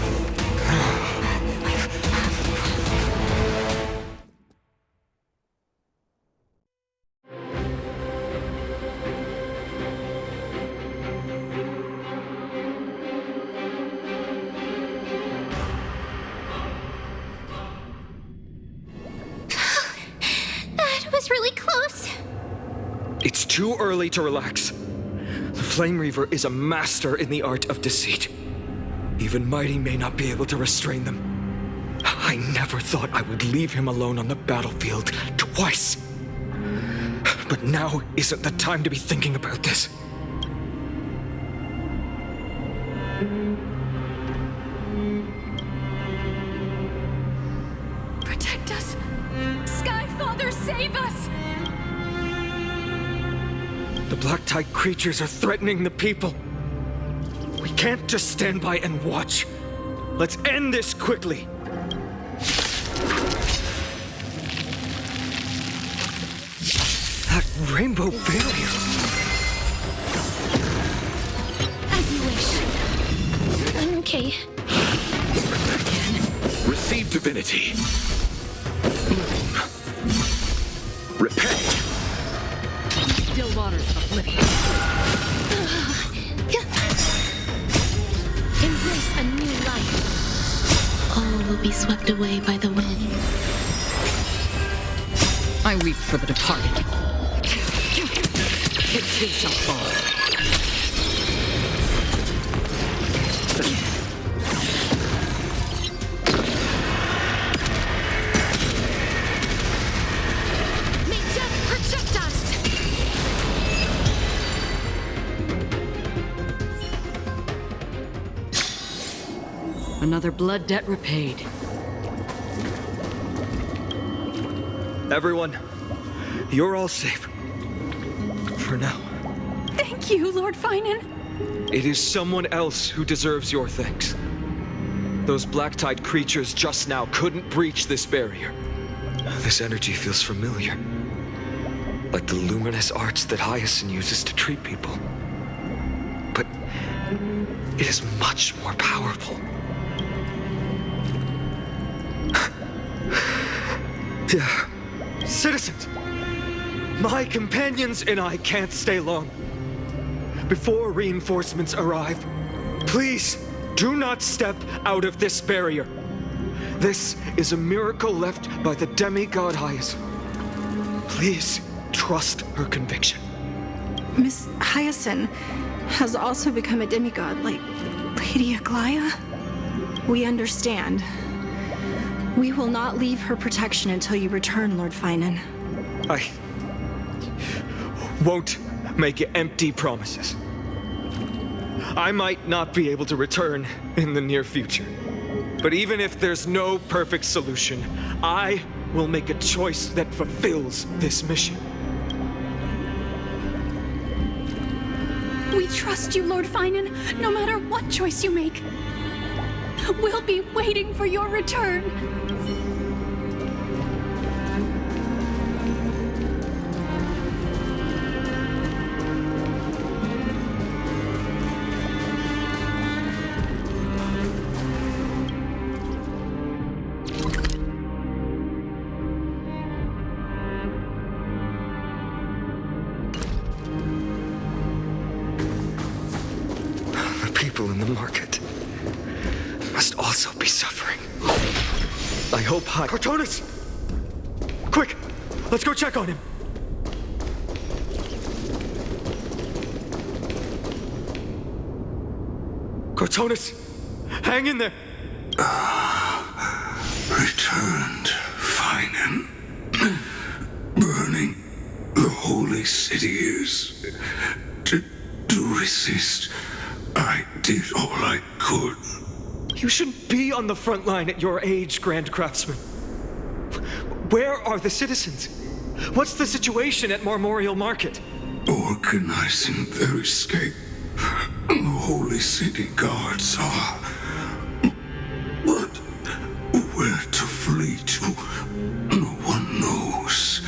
That was really close. It's too early to relax. The Flame Reaver is a master in the art of deceit. Even Mighty may not be able to restrain them. I never thought I would leave him alone on the battlefield twice. But now isn't the time to be thinking about this. Protect us! Sky Father, save us! The Black Tide creatures are threatening the people. We can't just stand by and watch. Let's end this quickly. That rainbow barrier. As you wish. I'm okay. Receive divinity. Repent. Still waters of oblivion. Embrace a new life. All will be swept away by the wind. I weep for the departed. It too shall fall. May death protect us! Another blood debt repaid. Everyone, you're all safe. For now. Thank you, Lord Phainon. It is someone else who deserves your thanks. Those black-tide creatures just now couldn't breach this barrier. This energy feels familiar. Like the luminous arts that Hyacine uses to treat people. But it is much more powerful. Yeah. Citizens! My companions and I can't stay long. Before reinforcements arrive, please do not step out of this barrier. This is a miracle left by the demigod Hyacine. Please trust her conviction. Miss Hyacine has also become a demigod, like Lady Aglaea. We understand. We will not leave her protection until you return, Lord Phainon. I won't make empty promises. I might not be able to return in the near future. But even if there's no perfect solution, I will make a choice that fulfills this mission. We trust you, Lord Phainon, no matter what choice you make. We'll be waiting for your return. In the market must also be suffering. I hope Cortonus! Quick! Let's go check on him! Cortonus! Hang in there! Returned, Phainon. Burning the holy city is... To resist... I did all I could. You shouldn't be on the front line at your age, Grand Craftsman. Where are the citizens? What's the situation at Marmorial Market? Organizing their escape. The holy city guards are... But where to flee to, no one knows.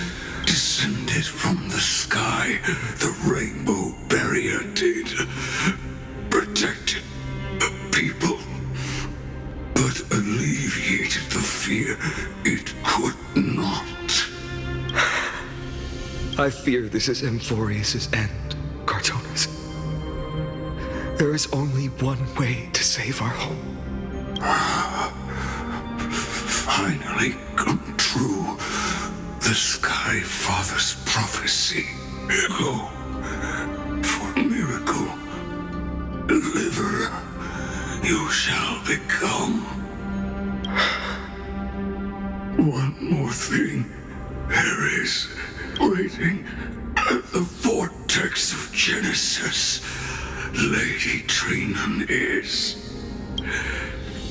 Descended from the sky, the rainbow barrier did. Protected the people, but alleviated the fear it could not. I fear this is amphoreus' end, Cortonus. There is only one way to save our home. Finally come true, the Sky Father's prophecy. Go for miracle. Deliverer, you shall become. One more thing. There is, waiting at the vortex of Genesis, Lady Trinon is.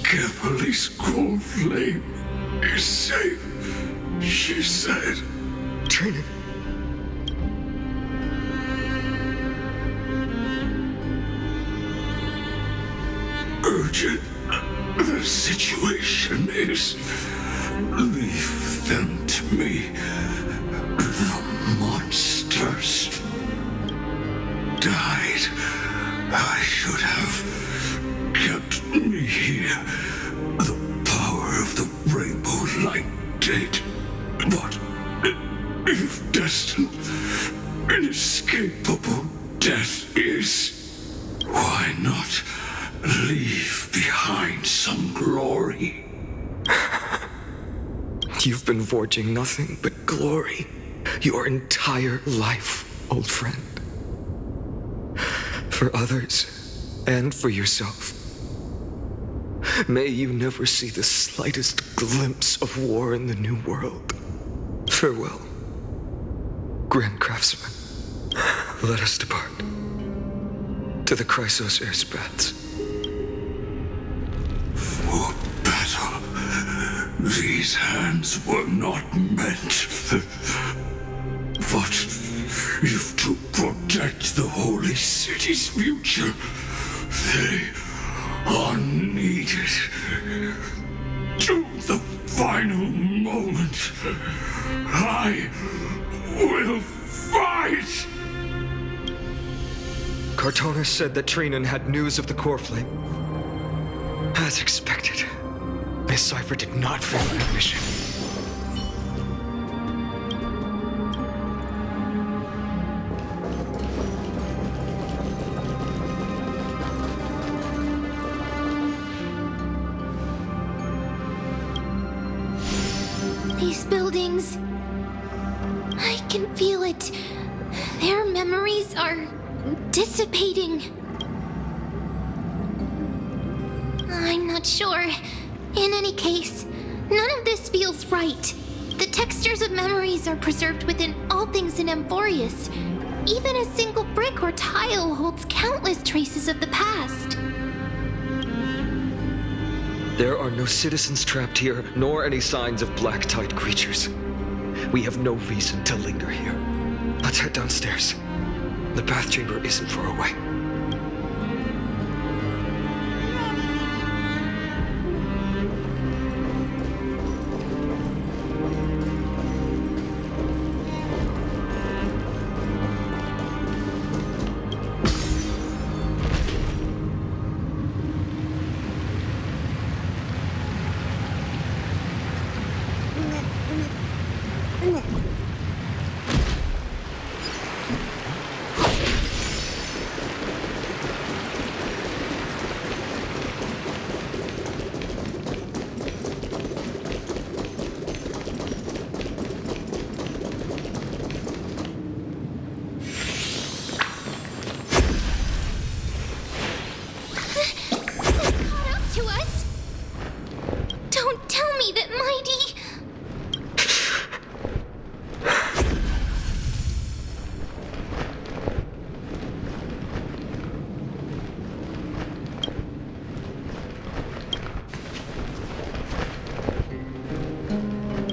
Carefully scrolled flame is safe, she said. Trinon. Urgent. The situation is... Leave them to me. The monsters died. I should have kept me here. The power of the rainbow light did. But if destined, inescapable death is, why not leave behind some glory? You've been forging nothing but glory your entire life, old friend. For others and for yourself. May you never see the slightest glimpse of war in the new world. Farewell, Grand Craftsman. Let us depart to the Chrysos Airspaths. For battle These hands were not meant but if to protect the holy city's future, they are needed. To the final moment, I will fight! Cartona said that Trinon had news of the core flame. As expected, Miss Cipher did not fail her mission. These buildings, I can feel it. Their memories are dissipating. I'm not sure. In any case, none of this feels right. The textures of memories are preserved within all things in amphoreus. Even a single brick or tile holds countless traces of the past. There are no citizens trapped here, nor any signs of black tide creatures. We have no reason to linger here. Let's head downstairs. The bath chamber isn't far away.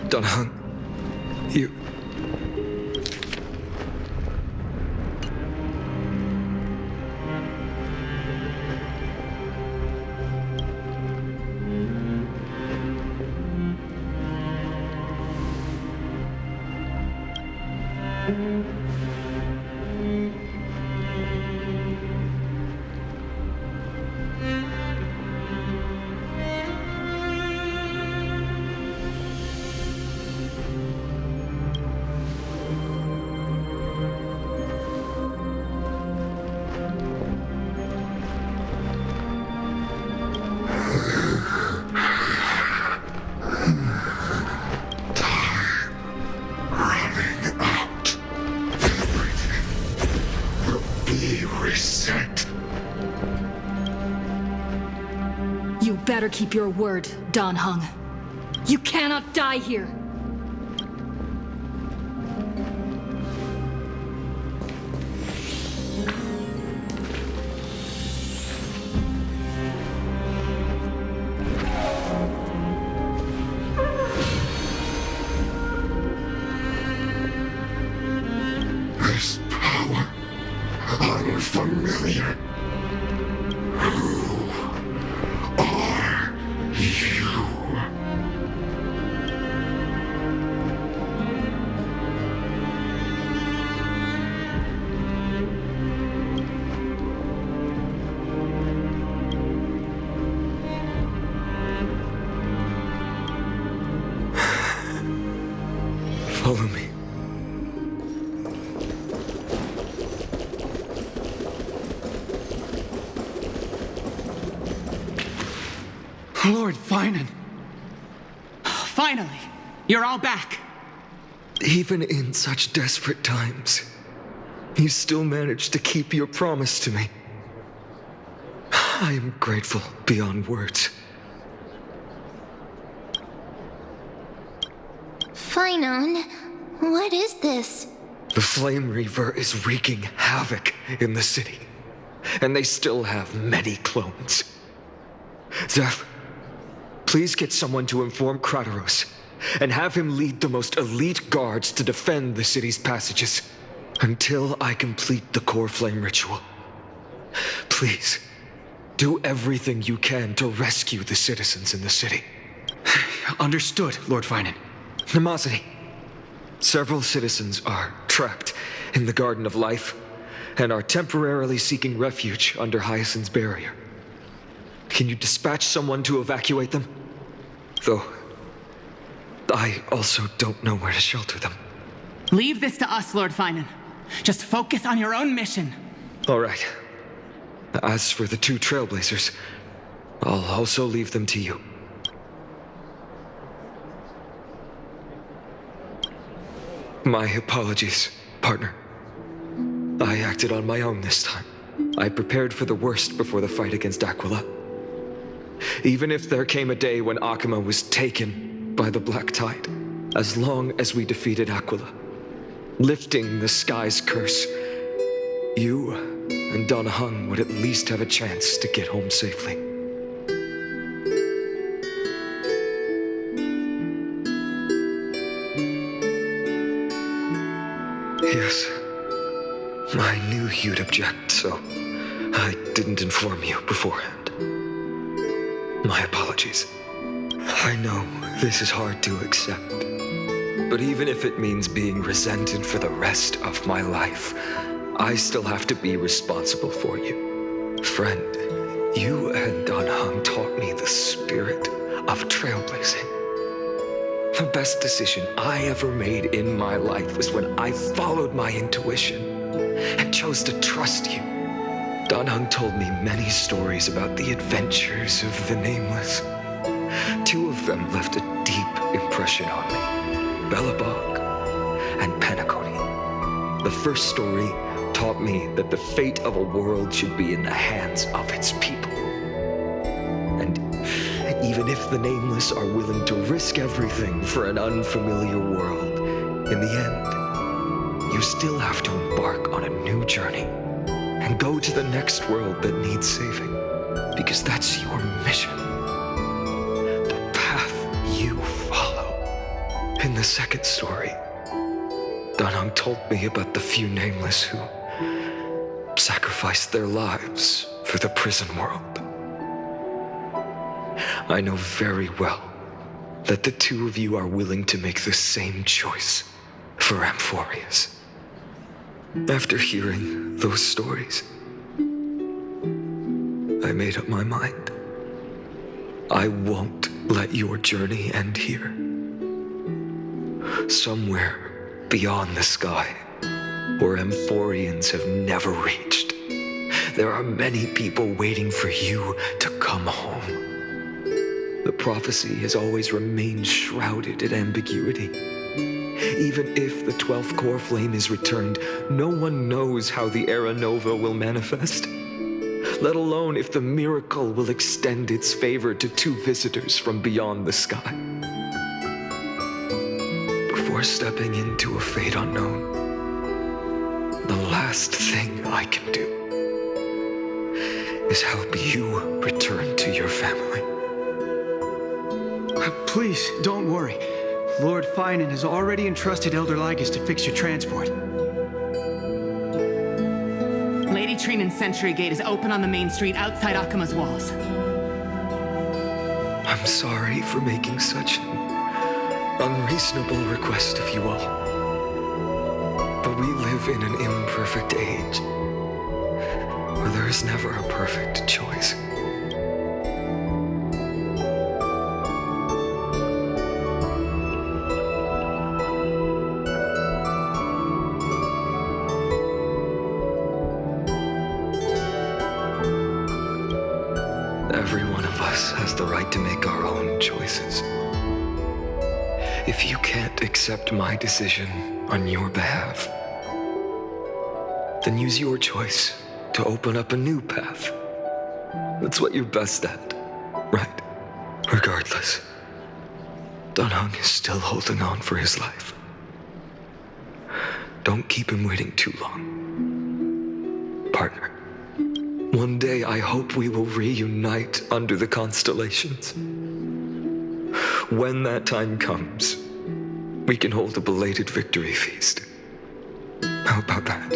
Dunhung, you... You better keep your word, Dunhung. You cannot die here. This power, unfamiliar. Who are you? Follow me. Lord Phainon. Finally, you're all back. Even in such desperate times, you still managed to keep your promise to me. I am grateful beyond words. Phainon, what is this? The Flame Reaver is wreaking havoc in the city, and they still have many clones. Zeph, please get someone to inform Crateros, and have him lead the most elite guards to defend the city's passages until I complete the core flame ritual. Please, do everything you can to rescue the citizens in the city. Understood, Lord Phainon. Nemosity, several citizens are trapped in the Garden of Life and are temporarily seeking refuge under Hyacine's barrier. Can you dispatch someone to evacuate them? Though, I also don't know where to shelter them. Leave this to us, Lord Phainon. Just focus on your own mission. All right. As for the 2 Trailblazers, I'll also leave them to you. My apologies, partner. I acted on my own this time. I prepared for the worst before the fight against Aquila. Even if there came a day when Akima was taken by the Black Tide, as long as we defeated Aquila, lifting the sky's curse, you and Don Hung would at least have a chance to get home safely. Yes, I knew you'd object, so I didn't inform you beforehand. My apologies. I know this is hard to accept, but even if it means being resented for the rest of my life, I still have to be responsible for you. Friend, you and Don Hung taught me the spirit of trailblazing. The best decision I ever made in my life was when I followed my intuition and chose to trust you. Don Hung told me many stories about the adventures of the Nameless. 2 of them left a deep impression on me, Bellabog and Penacony. The first story taught me that the fate of a world should be in the hands of its people. And even if the Nameless are willing to risk everything for an unfamiliar world, in the end, you still have to embark on a new journey and go to the next world that needs saving, because that's your mission. The path you follow. In the second story, Don Hung told me about the few Nameless who sacrificed their lives for the prison world. I know very well that the 2 of you are willing to make the same choice for amphoreus. After hearing those stories, I made up my mind. I won't let your journey end here. Somewhere beyond the sky, where amphoreans have never reached, there are many people waiting for you to come home. The prophecy has always remained shrouded in ambiguity. Even if the 12th core flame is returned, no one knows how the Era Nova will manifest, let alone if the miracle will extend its favor to 2 visitors from beyond the sky. Before stepping into a fate unknown, the last thing I can do is help you return to your family. Please, don't worry. Lord Phainon has already entrusted Elder Lygus to fix your transport. Lady Trinan's Sentry Gate is open on the main street outside Akima's walls. I'm sorry for making such an unreasonable request of you all. But we live in an imperfect age, where there is never a perfect choice. Every one of us has the right to make our own choices. If you can't accept my decision on your behalf, then use your choice to open up a new path. That's what you're best at, right? Regardless, Don Hung is still holding on for his life. Don't keep him waiting too long. Partner, one day I hope we will reunite under the constellations. when that time comes, we can hold a belated victory feast. How about that?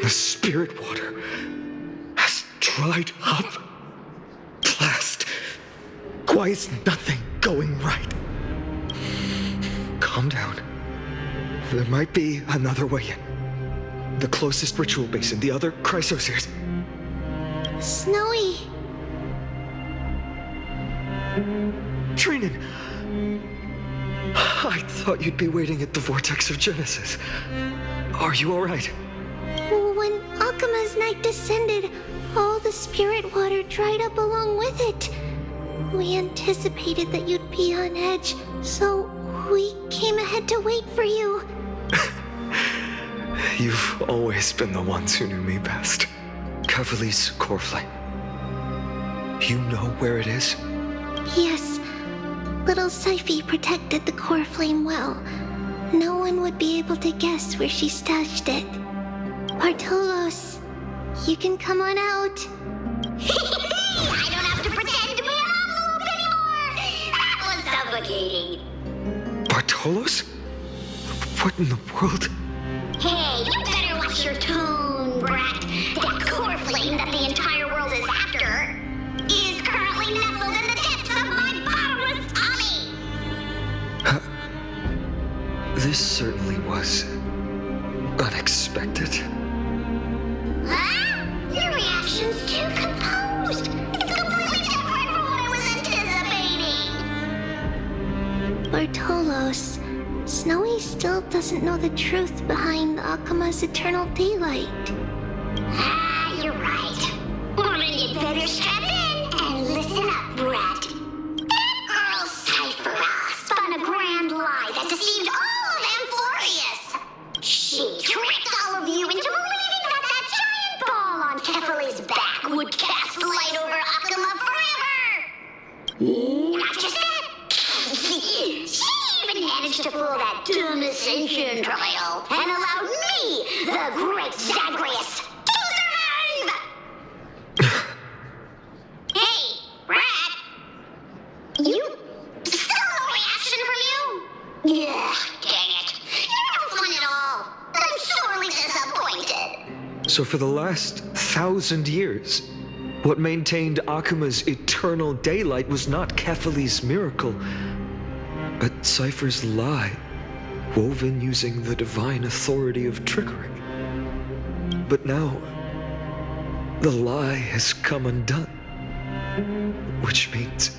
The spirit water has dried up. Blast. Why is nothing going right? Calm down. There might be another way in. The closest ritual basin, the other chrysospheres. Snowy. Trinan! I thought you'd be waiting at the vortex of Genesis. Are you alright? When Akima's night descended, all the spirit water dried up along with it. We anticipated that you'd be on edge, so we came ahead to wait for you. You've always been the ones who knew me best. Cavalli's core flame. You know where it is? Yes. Little Cipher protected the core flame well. No one would be able to guess where she stashed it. Bartolos, you can come on out. I don't have to pretend to be an envelope anymore! That was suffocating. Bartolos? What in the world? Hey, you better watch your tone, brat. That core flame that the entire world is after is currently nestled in the depths of my bottomless tummy! This certainly was unexpected. Huh? Your reaction's too composed. It's completely different from what I was anticipating. Bartolos, Snowy still doesn't know the truth behind Akima's eternal daylight. Ah, you're right. Well, then you'd better strap in and listen up, brat. That girl Cipher spun a grand lie that deceived all of amphoreus. She tricked all of you into believing that that giant ball on Kefali's back would cast light over Akila forever. Not just that. She even managed to pull that dumb ascension trial and allowed me, the great Zagreus, to survive! Hey, Brad! You... still no reaction from you? Yeah, dang it. You're no fun at all. I'm sorely disappointed. So for the last 1,000 years, what maintained Akima's eternal daylight was not Kefali's miracle, but Cipher's lie, woven using the divine authority of trickery. But now, the lie has come undone. Which means...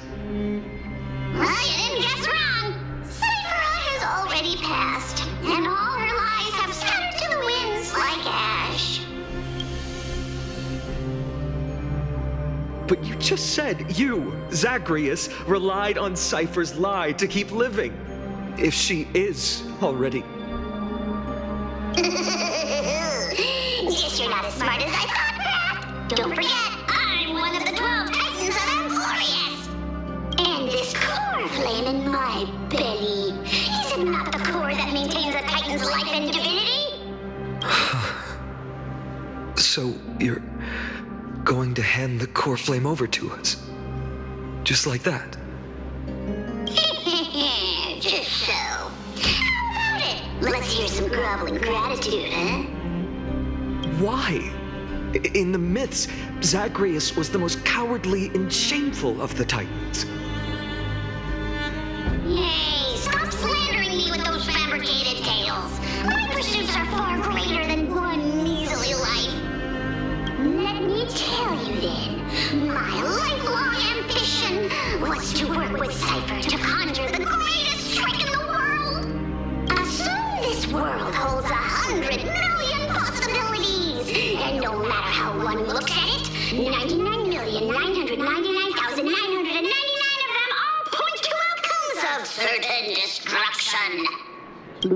Well, you didn't guess wrong. Cipher has already passed, and all her lies have scattered to the winds like ash. But you just said you, Zagreus, relied on Cipher's lie to keep living. If she is already... Guess you're not as smart as I thought, Pat. Don't forget, I'm one of the 12 Titans of amphoreus. And this core flame in my belly, is it not the core that maintains a Titan's life and divinity? So you're going to hand the core flame over to us? Just like that? Just so. How about it? Let's hear some groveling gratitude, huh? Why? In the myths, Zagreus was the most cowardly and shameful of the Titans. Hey, stop slandering me with those fabricated tales. My pursuits are far greater than one measly life. Let me tell you then, my lifelong ambition was to work with Cipher to conjure the greatest trick in the world. Assume this world holds 100 million possibilities, and no matter how one looks at it, 99,999,999 of them all point to outcomes of certain destruction.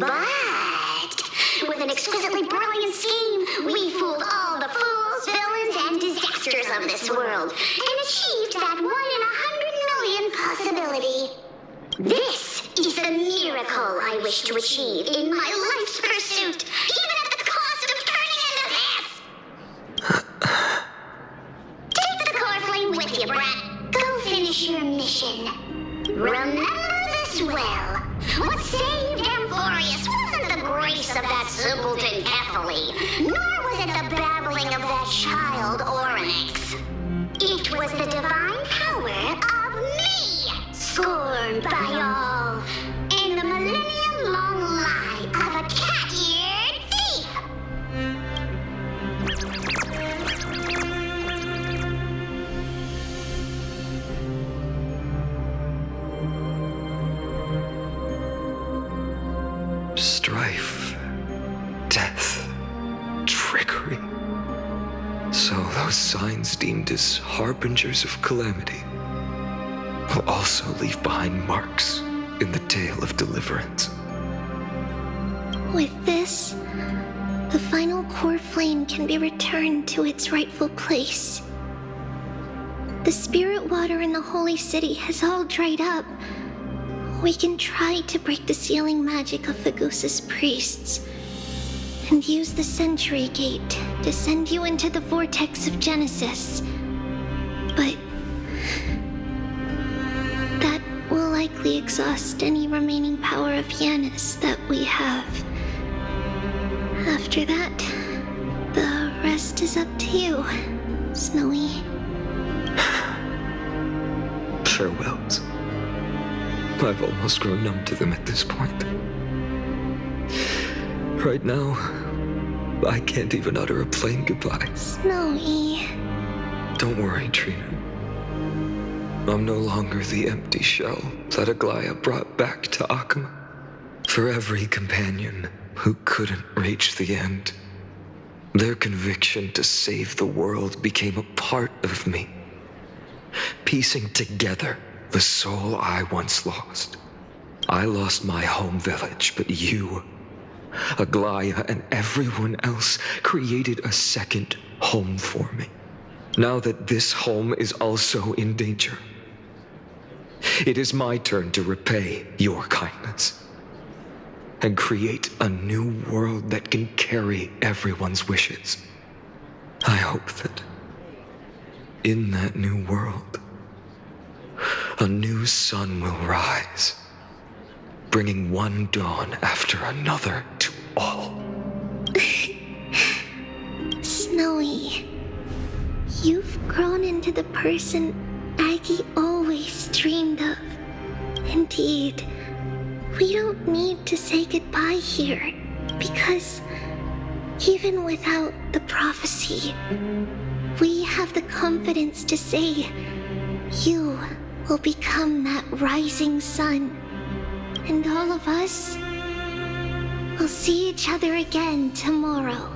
But with an exquisitely brilliant scheme, we fooled all the fools, villains, and disasters of this world, and achieved that 1 in 100 million possibility. This is the miracle I wish to achieve in my life's pursuit, even at the cost of turning into this! accomplish your mission. Remember this well. What saved Amphoreus wasn't the grace of that simpleton Ethely, nor was it the babbling of that child Oryx. It was the divine power of me, scorned by all, and the millennium-long lie of a cat-eared thief. Strife, death, trickery. So those signs deemed as harbingers of calamity will also leave behind marks in the tale of deliverance. With this, the final core flame can be returned to its rightful place. The spirit water in the holy city has all dried up. We can try to break the sealing magic of Fagusa's priests and use the Century Gate to send you into the vortex of Genesis. But that will likely exhaust any remaining power of Yanis that we have. After that, the rest is up to you, Snowy. Farewells. I've almost grown numb to them at this point. Right now, I can't even utter a plain goodbye. Snowy. Don't worry, Trina. I'm no longer the empty shell that Aglaea brought back to Akama. For every companion who couldn't reach the end, their conviction to save the world became a part of me, piecing together the soul I once lost. I lost my home village, but you, Aglaea, and everyone else created a second home for me. Now that this home is also in danger, it is my turn to repay your kindness and create a new world that can carry everyone's wishes. I hope that in that new world, a new sun will rise, bringing one dawn after another to all. Snowy, you've grown into the person Aggie always dreamed of. Indeed, we don't need to say goodbye here, because even without the prophecy, we have the confidence to say you will become that rising sun, and all of us will see each other again tomorrow.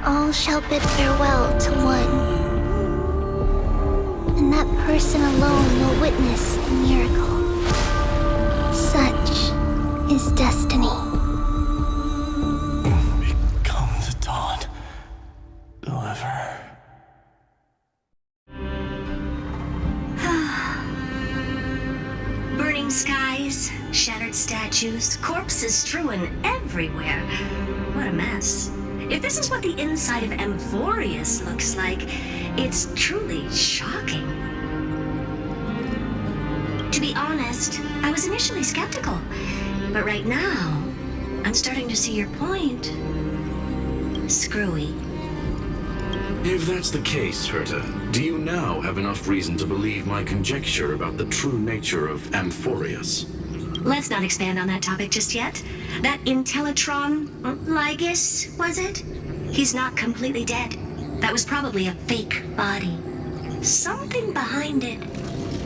All shall bid farewell to one, and that person alone will witness the miracle. Such is destiny. Become the dawn. Whoever. Burning skies, shattered statues, corpses strewn everywhere. What a mess. If this is what the inside of Amphoreus looks like, it's truly shocking. To be honest, I was initially skeptical, but right now, I'm starting to see your point. Screwy. If that's the case, Herta, do you now have enough reason to believe my conjecture about the true nature of Amphoreus? Let's not expand on that topic just yet. That Intellitron, Lygus, was it? He's not completely dead. That was probably a fake body. Something behind it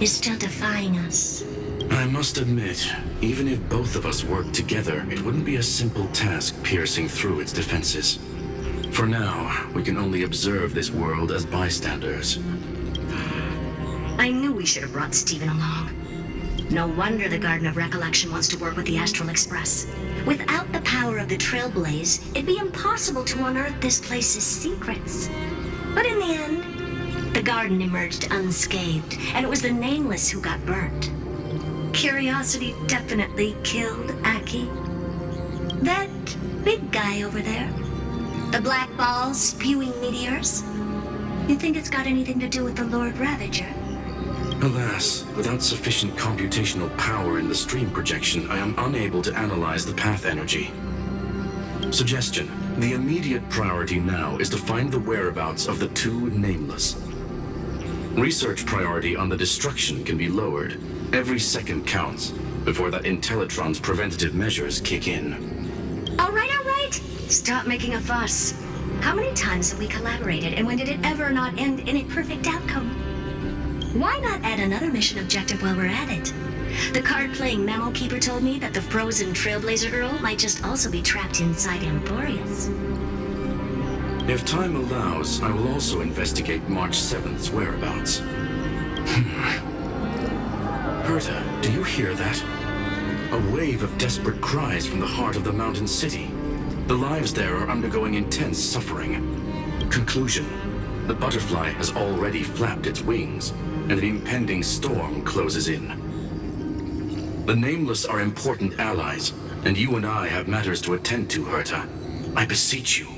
is still defying us. I must admit, even if both of us worked together, it wouldn't be a simple task piercing through its defenses. For now, we can only observe this world as bystanders. I knew we should have brought Steven along. No wonder the Garden of Recollection wants to work with the Astral Express. Without the power of the Trailblaze, it'd be impossible to unearth this place's secrets. But in the end, the garden emerged unscathed, and it was the Nameless who got burnt. Curiosity definitely killed Aki. That big guy over there, the black balls spewing meteors, you think it's got anything to do with the Lord Ravager? Alas, without sufficient computational power in the stream projection, I am unable to analyze the path energy. Suggestion: the immediate priority now is to find the whereabouts of the two Nameless. Research priority on the destruction can be lowered. Every second counts before that Intellitron's preventative measures kick in. All right. Stop making a fuss. How many times have we collaborated, and when did it ever not end in a perfect outcome? Why not add another mission objective while we're at it? The card-playing memo keeper told me that the frozen Trailblazer girl might just also be trapped inside amphoreus. If time allows, I will also investigate March 7th's whereabouts. Herta, do you hear that? A wave of desperate cries from the heart of the mountain city. The lives there are undergoing intense suffering. Conclusion: the butterfly has already flapped its wings, and an impending storm closes in. The Nameless are important allies, and you and I have matters to attend to, Herta. I beseech you.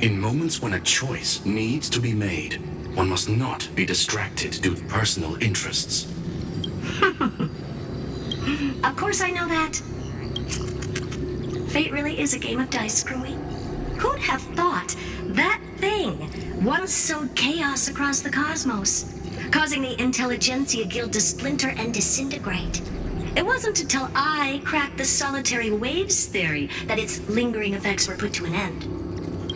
In moments when a choice needs to be made, one must not be distracted due to personal interests. Of course I know that. Fate really is a game of dice screwing. Who'd have thought that thing once sowed chaos across the cosmos, causing the Intelligentsia Guild to splinter and disintegrate? It wasn't until I cracked the solitary waves theory that its lingering effects were put to an end.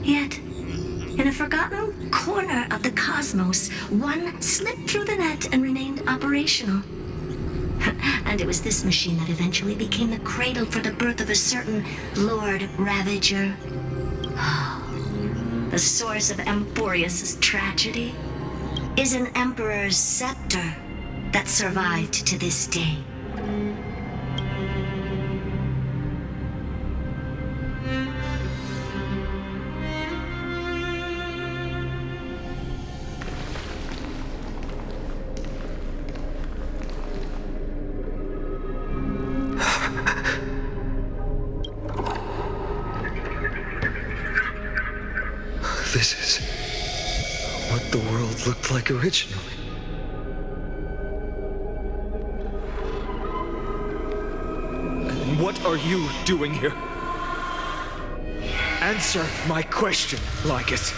Yet, in a forgotten corner of the cosmos, one slipped through the net and remained operational. And it was this machine that eventually became the cradle for the birth of a certain Lord Ravager. The source of amphoreus' tragedy is an Emperor's scepter that survived to this day. This is what the world looked like originally. And what are you doing here? Answer my question, Lycus.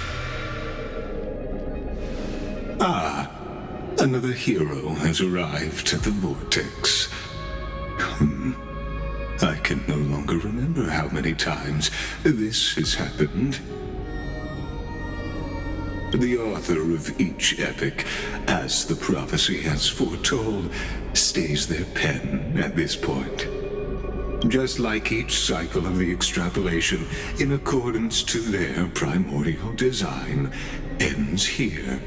Ah, another hero has arrived at the vortex. I can no longer remember how many times this has happened. The author of each epic, as the prophecy has foretold, stays their pen at this point. Just like each cycle of the extrapolation, in accordance to their primordial design, ends here.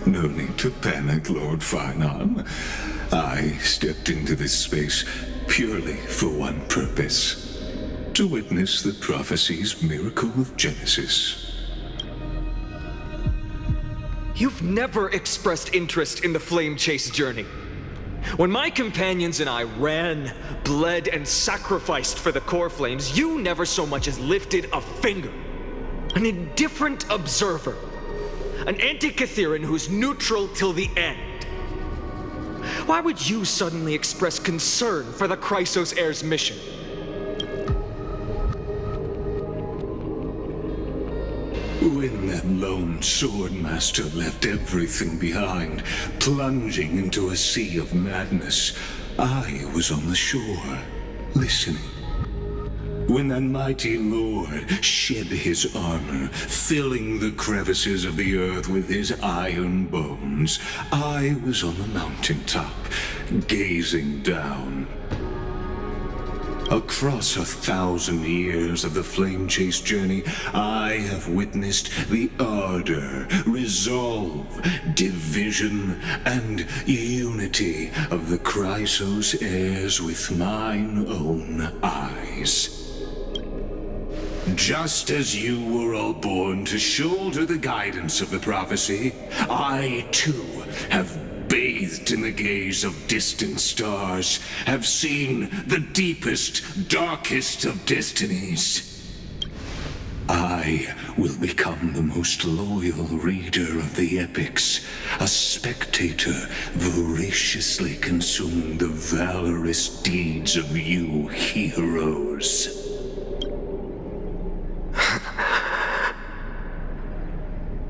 No need to panic, Lord Phainon. I stepped into this space purely for one purpose. To witness the prophecy's miracle of Genesis. You've never expressed interest in the Flame Chase journey. When my companions and I ran, bled, and sacrificed for the core flames, you never so much as lifted a finger. An indifferent observer. An Antikytheran who's neutral till the end. Why would you suddenly express concern for the Chrysos heir's mission? When that lone swordmaster left everything behind, plunging into a sea of madness, I was on the shore, listening. When that mighty lord shed his armor, filling the crevices of the earth with his iron bones, I was on the mountaintop, gazing down. Across 1,000 years of the flame chase journey, I have witnessed the ardor, resolve, division, and unity of the Chrysos heirs with mine own eyes. Just as you were all born to shoulder the guidance of the prophecy, I too have bathed in the gaze of distant stars, have seen the deepest, darkest of destinies. I will become the most loyal reader of the epics, a spectator voraciously consuming the valorous deeds of you heroes.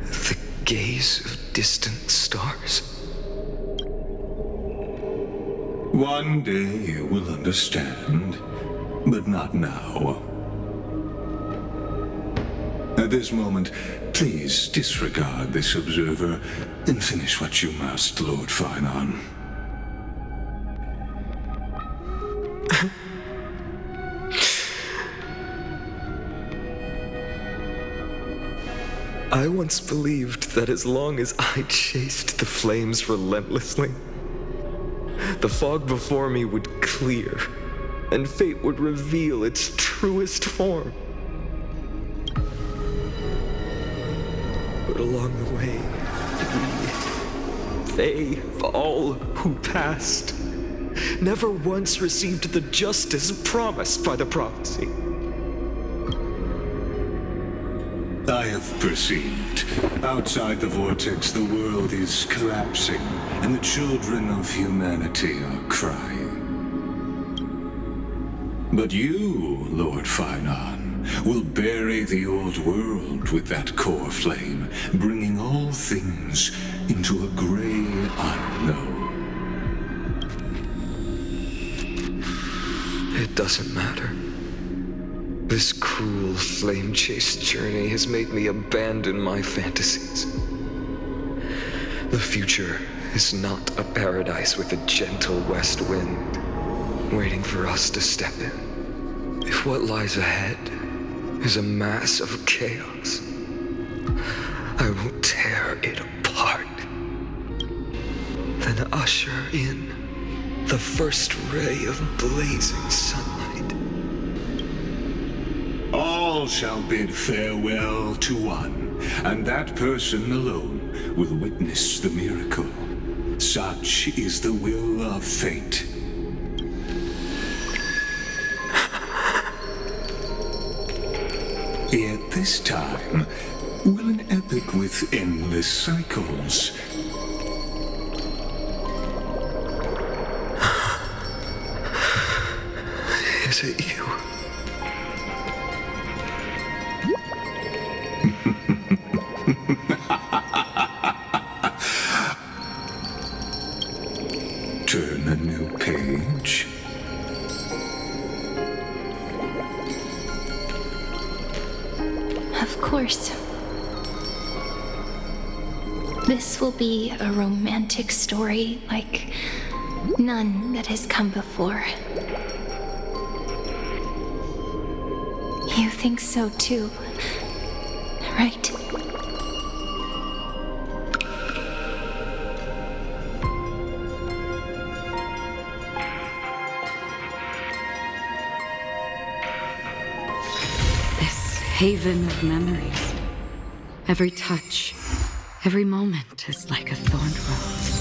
The gaze of distant stars? One day you will understand, but not now. At this moment, please disregard this observer and finish what you must, Lord Phainon. I once believed that as long as I chased the flames relentlessly, the fog before me would clear, and fate would reveal its truest form. But along the way, they, all who passed, never once received the justice promised by the prophecy. I have perceived. Outside the vortex, the world is collapsing, and the children of humanity are crying. But you, Lord Phainon, will bury the old world with that core flame, bringing all things into a gray unknown. It doesn't matter. This cruel flame chase journey has made me abandon my fantasies. The future is not a paradise with a gentle west wind waiting for us to step in. If what lies ahead is a mass of chaos, I will tear it apart. Then usher in the first ray of blazing sunlight. All shall bid farewell to one, and that person alone will witness the miracle. Such is the will of fate. Yet this time, will an epic with endless cycles Is it you? turn a new page? Of course. This will be a romantic story like none that has come before. You think so too, right? Haven of memories. Every touch, every moment is like a thorn rose.